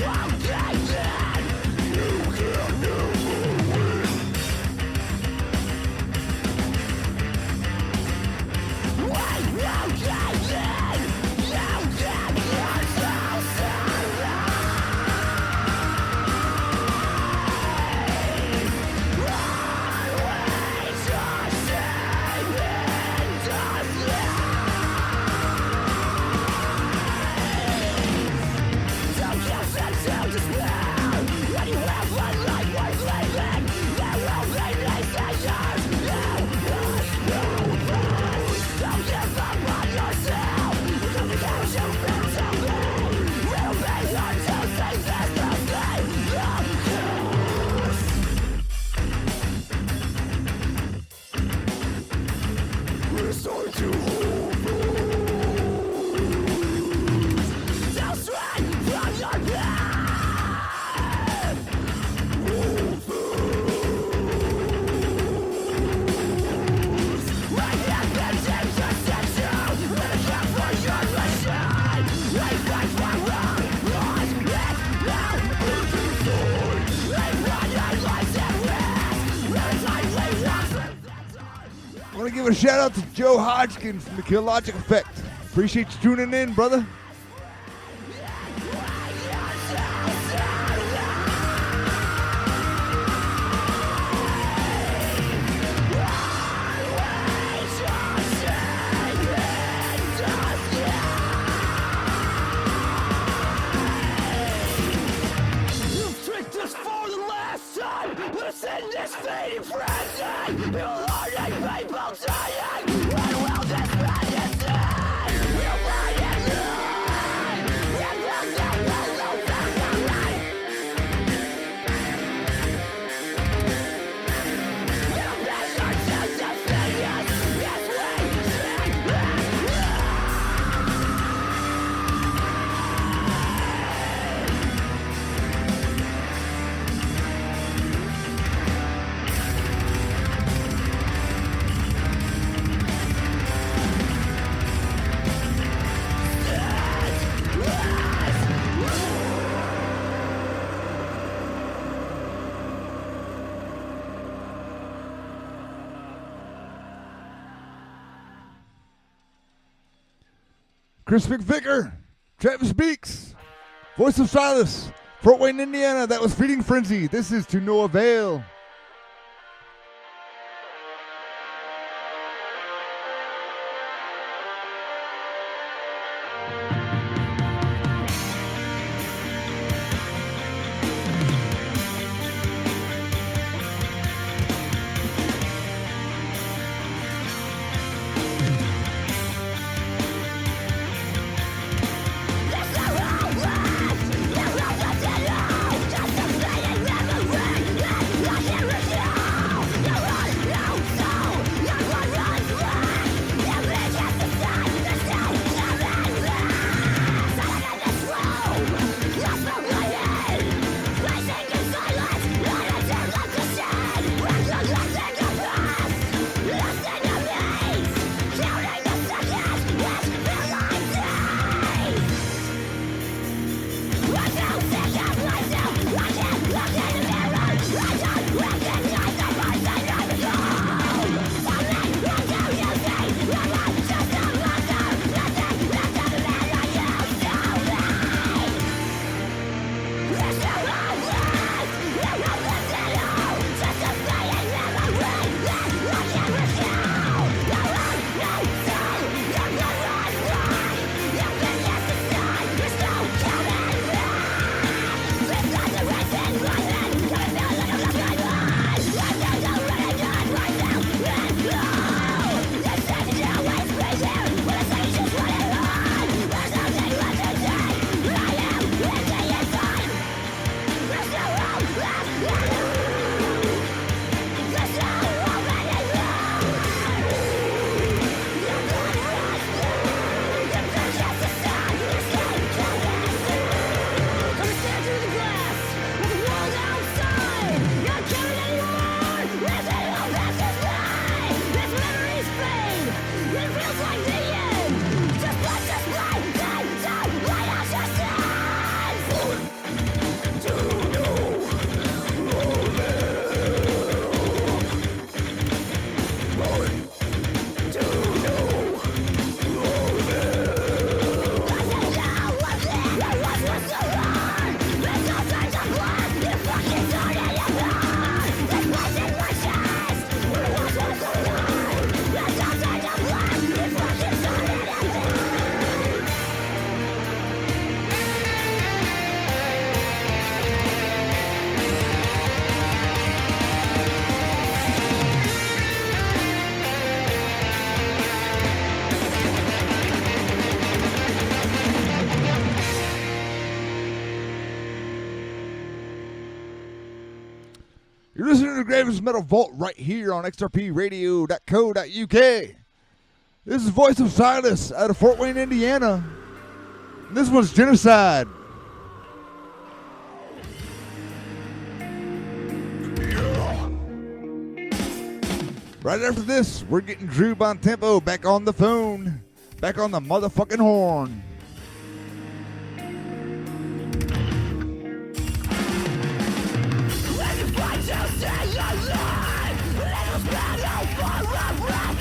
Why? a shout out to Joe Hodgkin from the Kill Logic Effect. Appreciate you tuning in, brother. In this fading frenzy, you learning people dying. When will this medicine? You find it right. You will get the loop back the right. You measure to defeat us. Yes, we see. Chris McVicker, Travis Beeks, Voice of Silas, Fort Wayne, Indiana. That was Feeding Frenzy. This is To No Avail. You're listening to Graven's Metal Vault right here on xrpradio.co.uk. This is Voice of Silas out of Fort Wayne, Indiana. And this one's Genocide. Right after this, we're getting Drew Bontempo back on the phone, back on the motherfucking horn. Stay alive! Let us battle for our breath!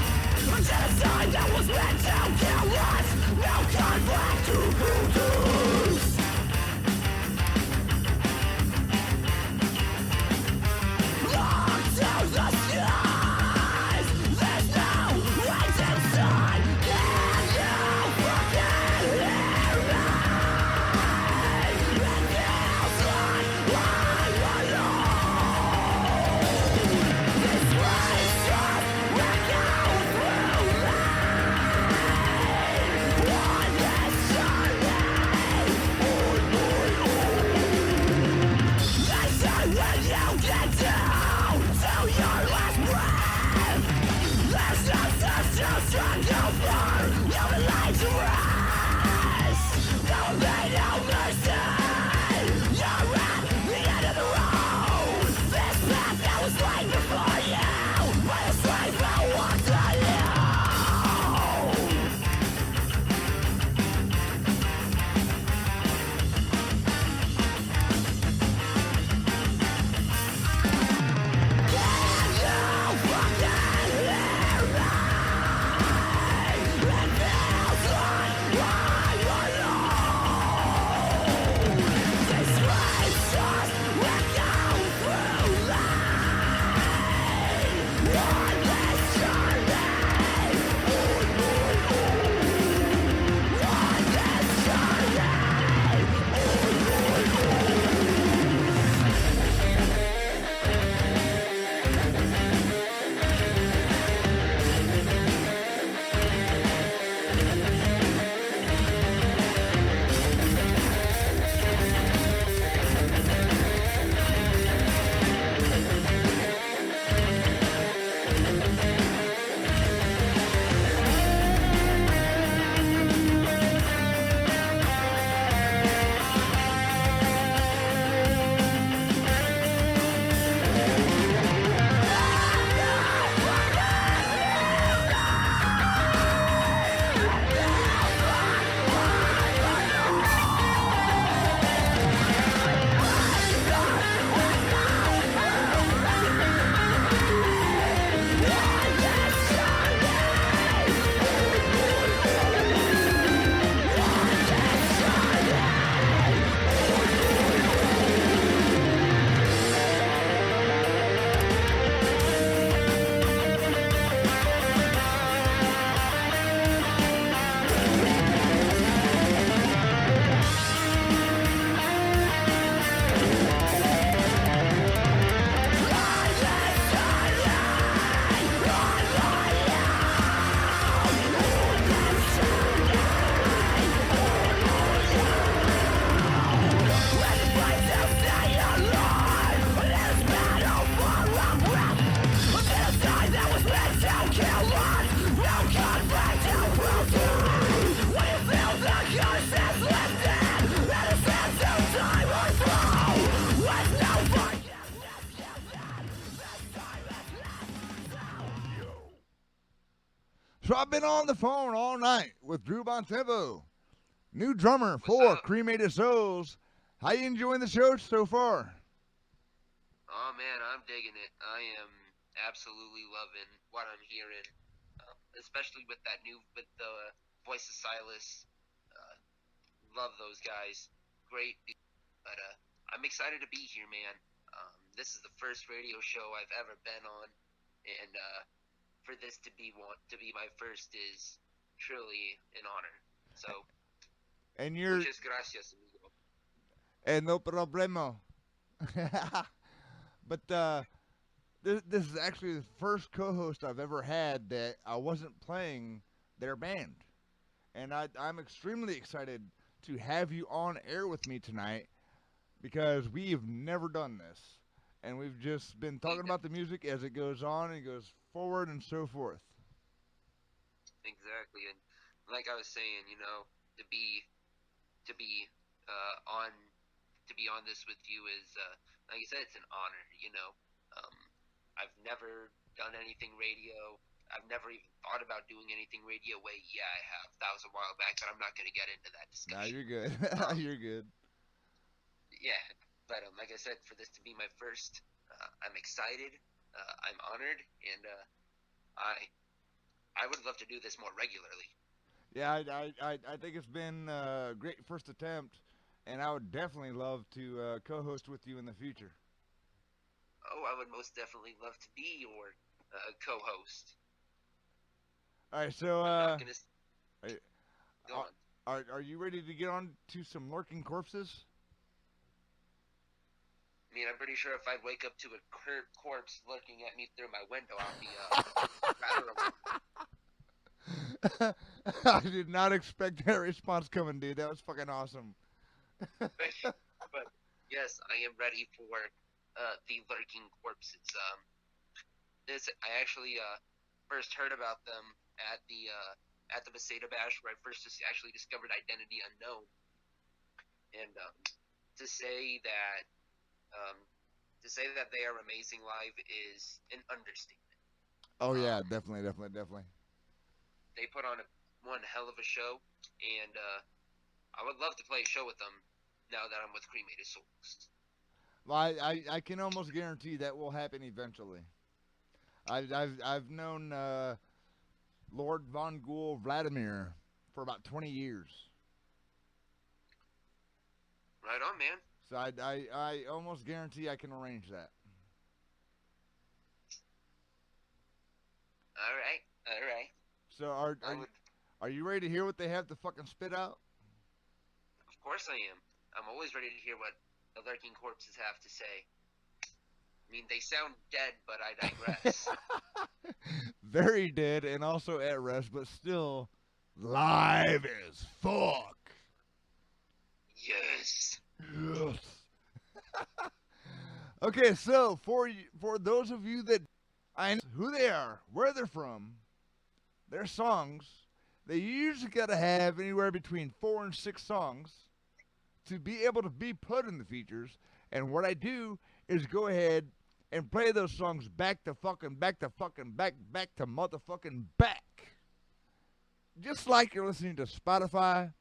So I've been on the phone all night with Drew Bontempo, new drummer for Cremated Souls. How you enjoying the show so far? Oh man, I'm digging it. I am absolutely loving what I'm hearing, especially with the voice of Silas. Love those guys. Great, but I'm excited to be here, man. This is the first radio show I've ever been on, and for this to be my first is truly an honor. So, And you're muchas gracias, amigo. no problema. But this is actually the first co-host I've ever had that I wasn't playing their band, and I'm extremely excited to have you on air with me tonight because we've never done this, and we've just been talking about the music as it goes on and goes forward and so forth. Exactly, and like I was saying, to be on this with you is like I said, it's an honor. I've never done anything radio. I've never even thought about doing anything radio. Wait, yeah, I have. That was a while back, but I'm not going to get into that discussion. Nah, you're good. You're good. Yeah, but like I said, for this to be my first, I'm excited. I'm honored, and I would love to do this more regularly. Yeah, I think it's been a great first attempt, and I would definitely love to co-host with you in the future. Oh, I would most definitely love to be your co-host. All right, so I'm not gonna are, go on. are you ready to get on to some lurking corpses? I mean, I'm pretty sure if I wake up to a corpse looking at me through my window, I'll be rather I did not expect that response coming, dude. That was fucking awesome. but yes, I am ready for the lurking corpses. I actually first heard about them at the Beseda Bash, where I first actually discovered Identity Unknown, and to say that they are amazing live is an understatement. Oh yeah, definitely. They put on one hell of a show, and I would love to play a show with them now that I'm with Cremated Souls. Well, I can almost guarantee that will happen eventually. I've known Lord Von Ghoul Vladimir for about 20 years. Right on, man. So I almost guarantee I can arrange that. All right. So are you ready to hear what they have to fucking spit out? Of course I am. I'm always ready to hear what the lurking corpses have to say. I mean, they sound dead, but I digress. Very dead and also at rest, but still live as fuck. Yes. Yes. Okay, so for those of you that I know who they are, where they're from, their songs, they usually got to have anywhere between 4 and 6 songs to be able to be put in the features. And what I do is go ahead and play those songs back to motherfucking back. Just like you're listening to Spotify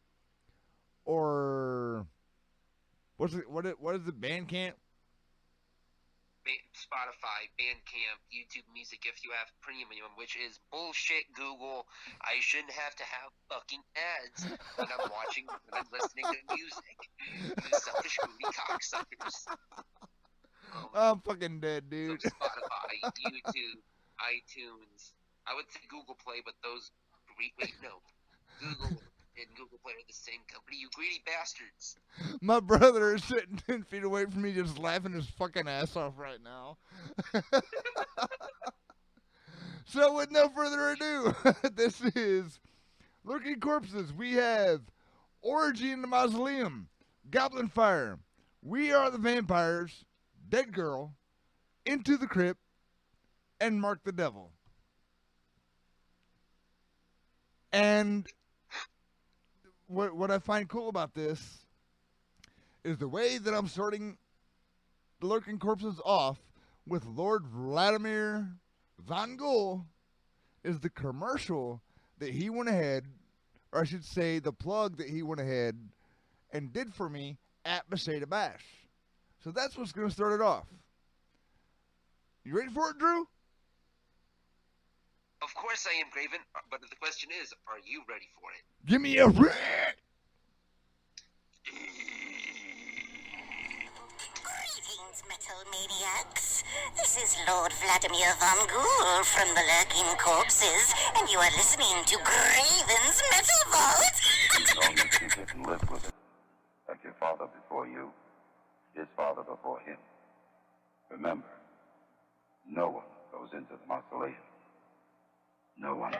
or what is it, Bandcamp? Spotify, Bandcamp, YouTube Music if you have premium, which is bullshit, Google. I shouldn't have to have fucking ads when I'm listening to music. You selfish booty cocksuckers. I'm fucking dead, dude. So Spotify, YouTube, iTunes. I would say Google Play, but those Google and Google Play are the same company, you greedy bastards. My brother is sitting 10 feet away from me just laughing his fucking ass off right now. So with no further ado, this is Lurking Corpses. We have Orgy in the Mausoleum, Goblin Fire, We Are the Vampires, Dead Girl, Into the Crypt, and Mark the Devil. And what I find cool about this is the way that I'm starting the Lurking Corpses off with Lord Vladimir Von Ghoul is the commercial that he went ahead, or I should say the plug that he went ahead and did for me at Beseda Bash. So that's what's going to start it off. You ready for it, Drew? Of course I am, Graven, but the question is, are you ready for it? Give me a red. Greetings, metal maniacs. This is Lord Vladimir Von Ghoul from the Lurking Corpses, and you are listening to Graven's Metal Vault. As long as you can live with it, like your father before you, his father before him. Remember, no one goes into the mausoleum. No one.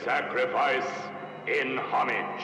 Sacrifice in homage.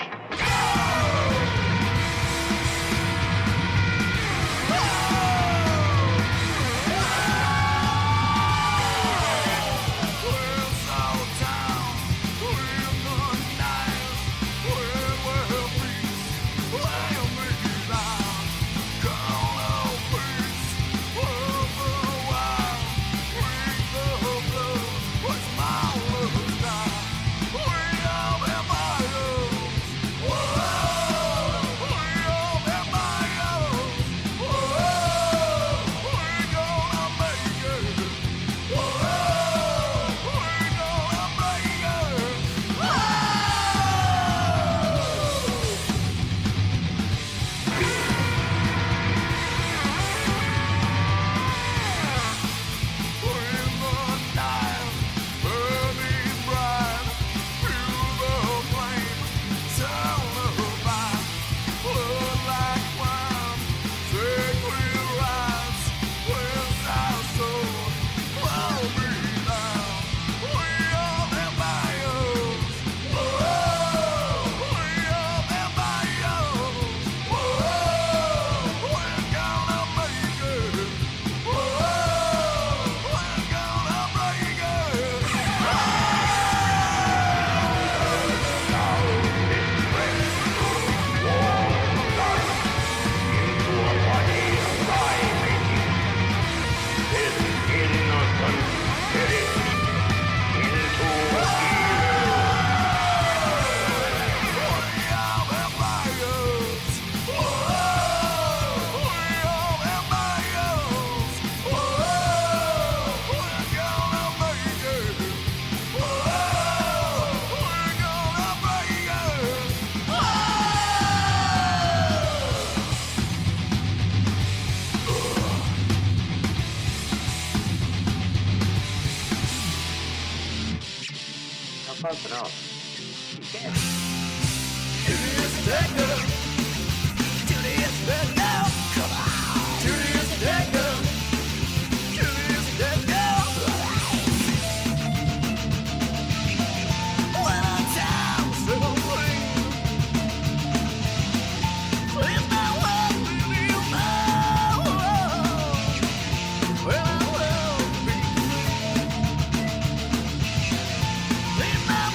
Close enough. You can't. Leave my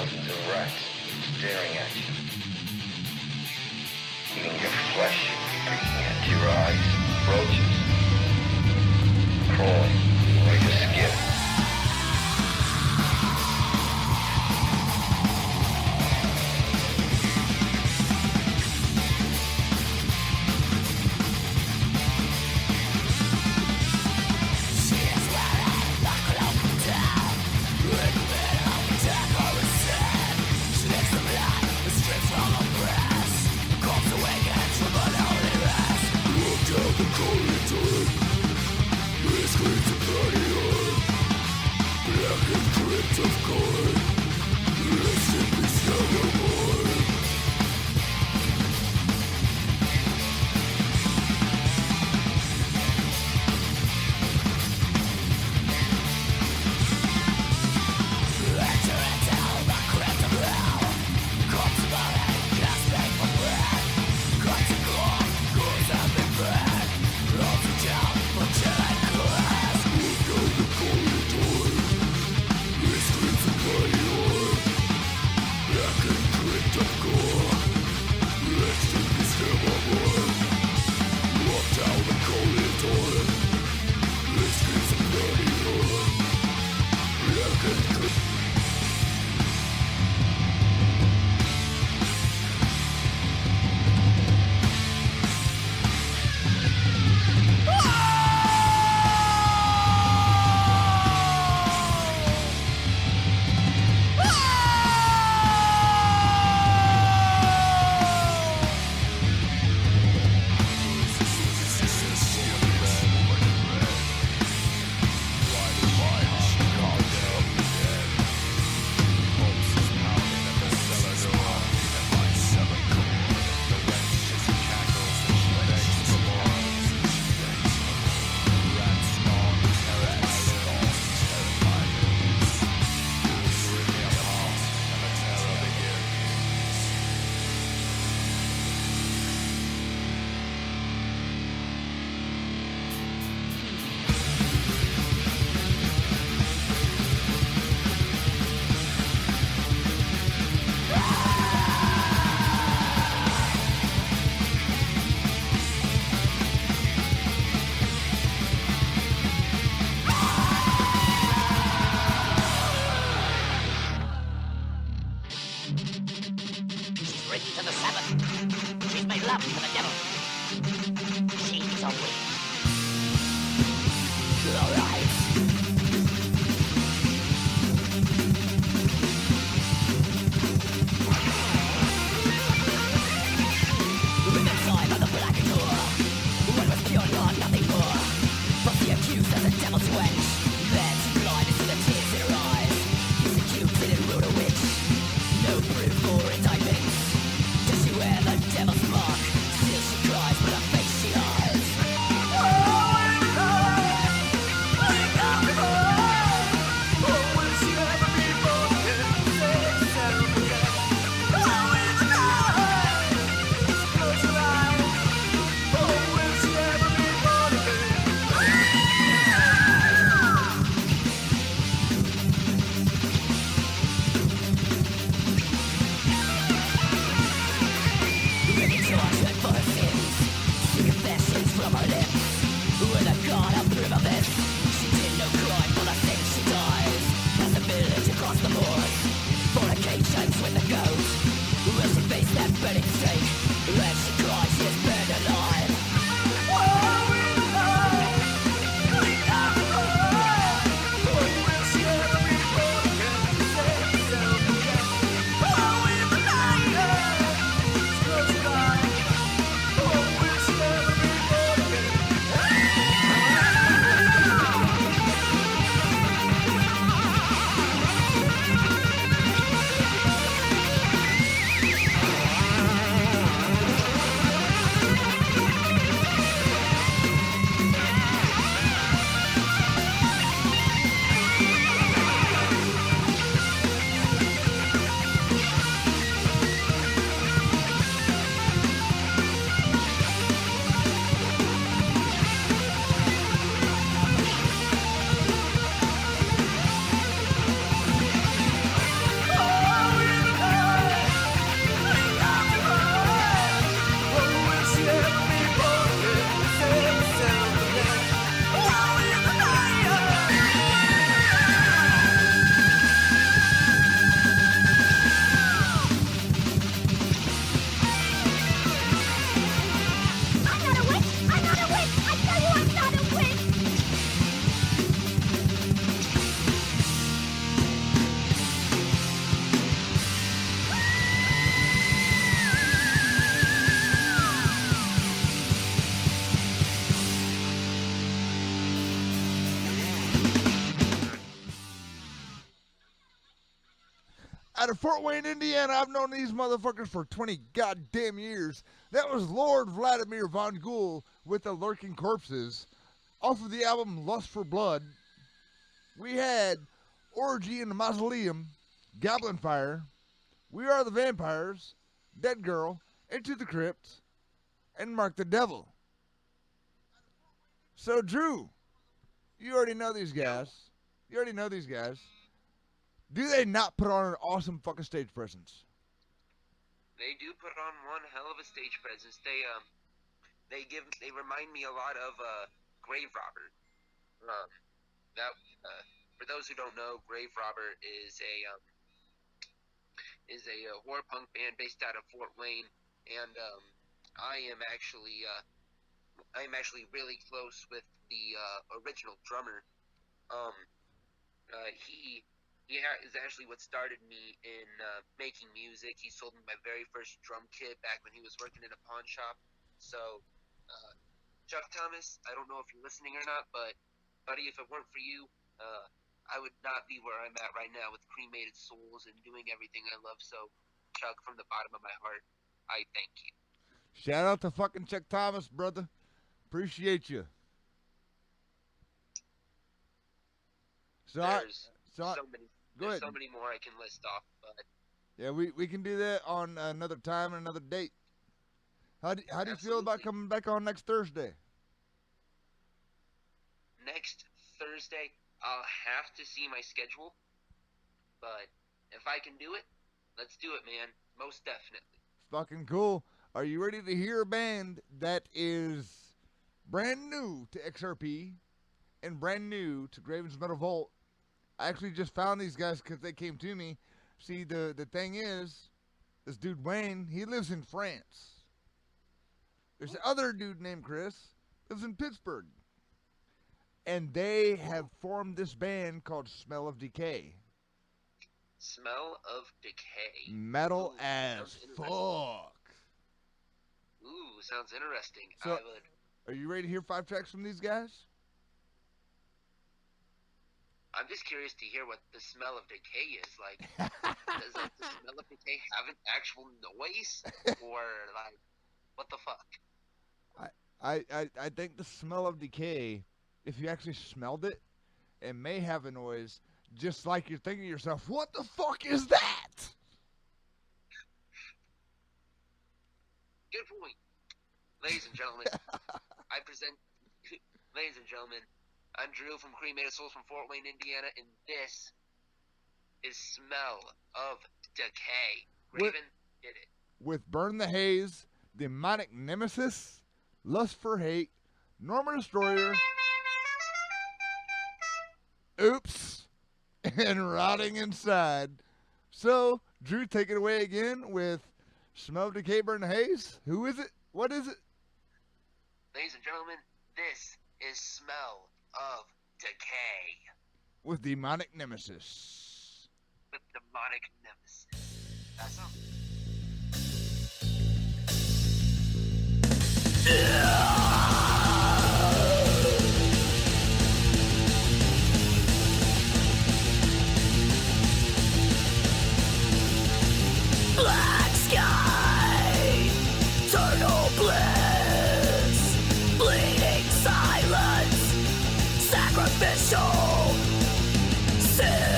thousands of rats staring at you. Eating your flesh, picking at your eyes, roaches, crawling over your skin. Devil's mark, still she cries, but her face she hides. Out of Fort Wayne, Indiana, I've known these motherfuckers for 20 goddamn years. That was Lord Vladimir Von Ghoul with the Lurking Corpses. Off of the album Lust for Blood, we had Orgy in the Mausoleum, Goblin Fire, We Are the Vampires, Dead Girl, Into the Crypt, and Mark the Devil. So, Drew, you already know these guys. Do they not put on an awesome fucking stage presence? They do put on one hell of a stage presence. They remind me a lot of Grave Robber. For those who don't know, Grave Robber is a horror punk band based out of Fort Wayne, and I am actually really close with the original drummer. He is actually what started me in making music. He sold me my very first drum kit back when he was working in a pawn shop. So, Chuck Thomas, I don't know if you're listening or not, but buddy, if it weren't for you, I would not be where I'm at right now with Cremated Souls and doing everything I love. So, Chuck, from the bottom of my heart, I thank you. Shout out to fucking Chuck Thomas, brother. Appreciate you. There's so many more I can list off, but yeah, we can do that on another time and another date. How do you feel about coming back on next Thursday? Next Thursday, I'll have to see my schedule, but if I can do it, let's do it, man. Most definitely. Fucking cool. Are you ready to hear a band that is brand new to XRP and brand new to Graven's Metal Vault? I actually just found these guys because they came to me. See, the thing is, this dude Wayne, he lives in France. There's another dude named Chris, lives in Pittsburgh. And they have formed this band called Smell of Decay. Smell of Decay. Metal as fuck. Ooh, sounds interesting. So, are you ready to hear 5 tracks from these guys? I'm just curious to hear what the Smell of Decay is like. Does the Smell of Decay have an actual noise, or like, what the fuck? I think the Smell of Decay, if you actually smelled it, it may have a noise, just like you're thinking to yourself, what the fuck is that? Good point. Ladies and gentlemen, ladies and gentlemen, I'm Drew from Cremated Souls from Fort Wayne, Indiana, and this is Smell of Decay. Graven did it. With Burn the Haze, Demonic Nemesis, Lust for Hate, Norma Destroyer, Oops, and Rotting Inside. So, Drew, take it away again with Smell of Decay, Burn the Haze. Who is it? What is it? Ladies and gentlemen, this is Smell of Decay. With Demonic Nemesis. With Demonic Nemesis. That's all. Black sky, eternal bliss, bleeding silence, sacrificial sin.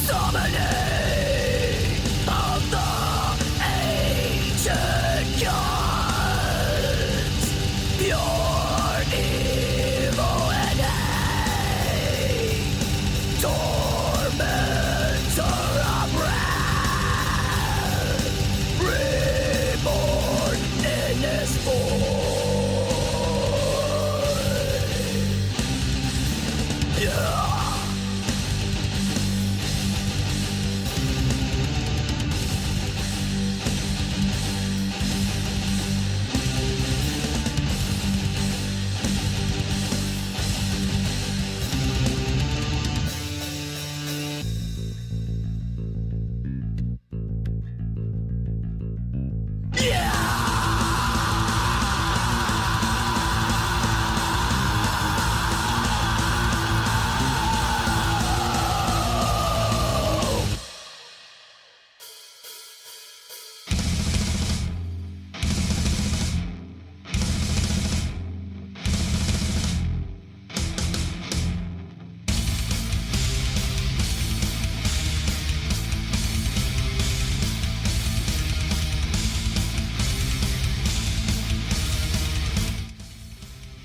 Summoning of the ancient gods, pure evil and hate, tormentor of wrath, reborn in this void. Yeah.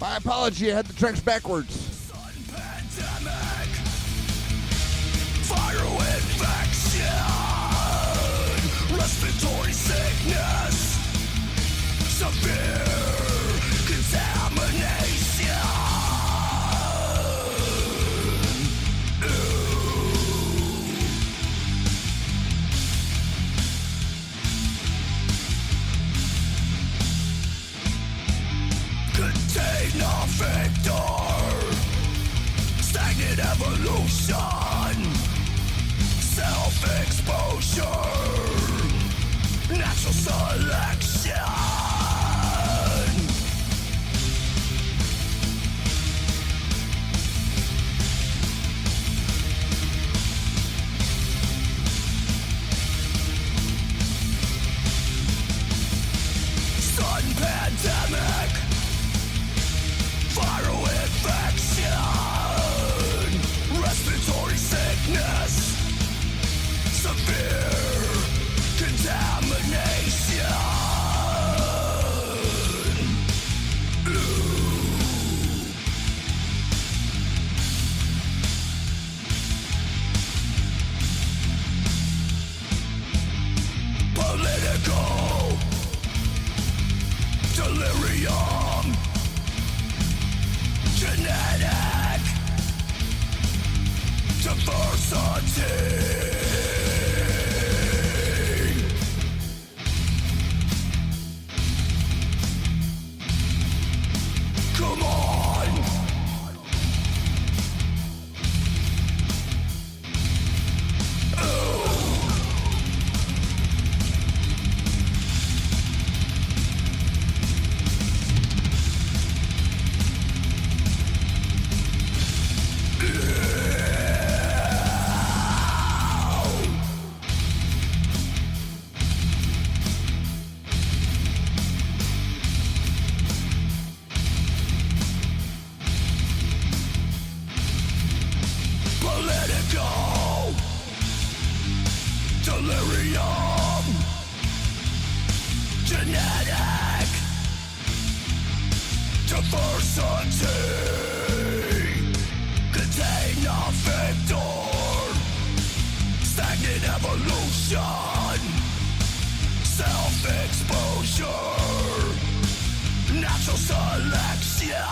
My apology, I had the tracks backwards. Pandemic, viral infection, respiratory sickness, severe contamination. Contain a victor, stagnant evolution, self-exposure, natural selection. Sudden pandemic, viral infection, respiratory sickness, severe contamination. Political delirium, genetic diversity. Come on. Political delirium, genetic diversity, contain a victor, stagnant evolution, self-exposure, natural selection.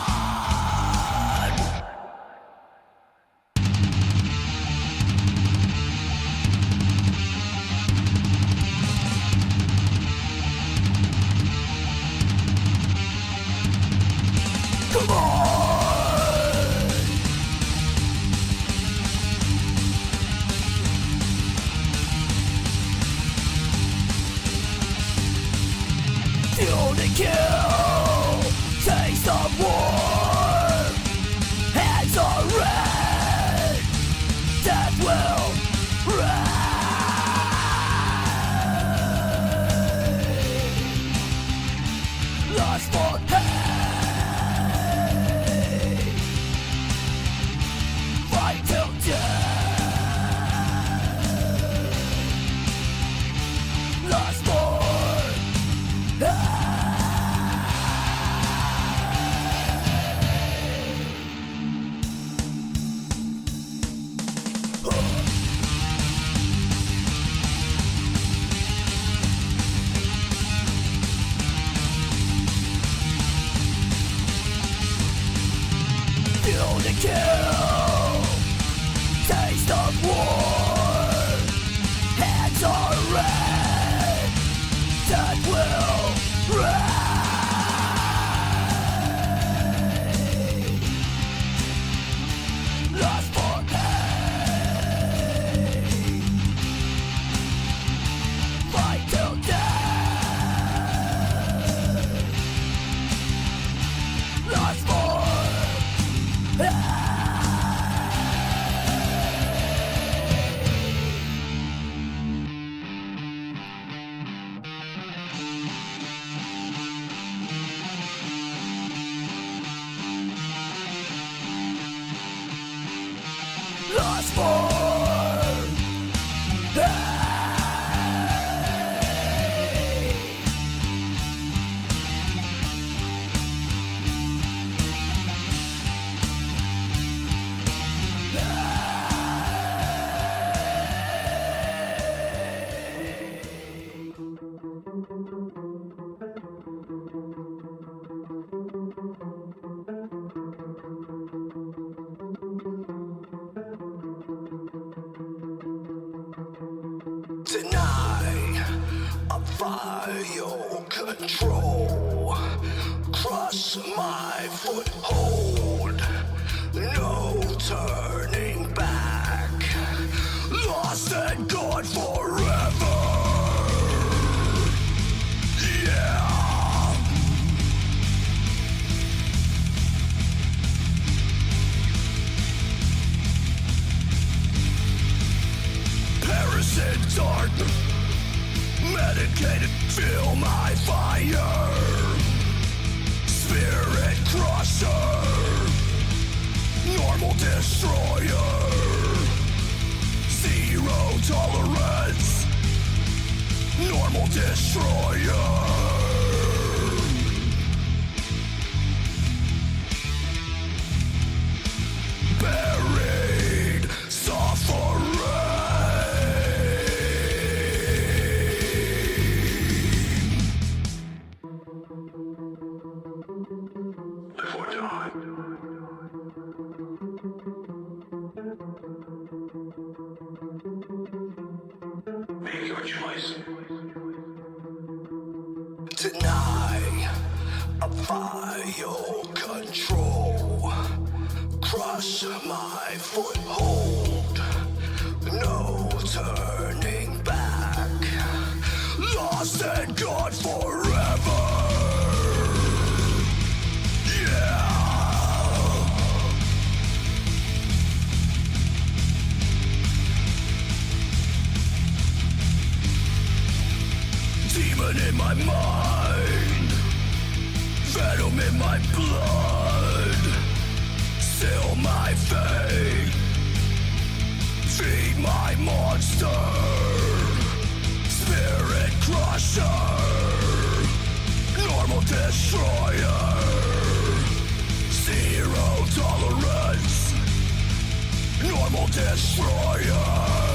Come on! Fuel to kill, taste of war. defy your control. Crush my foothold. No turning back. Lost and gone forever. Yeah. Parasite dark. Medicated, feel my fire. Spirit crusher. Normal destroyer. Zero tolerance. Normal destroyer. Buried suffering. Live or die. Make your choice. Deny, apply your control. Crush my foothold. No turning back. Lost and gone forever. Yeah. Demon in my mind, venom in my blood. Seal my fate, feed my monster. Spirit crusher, normal destroyer. Zero tolerance, normal destroyer.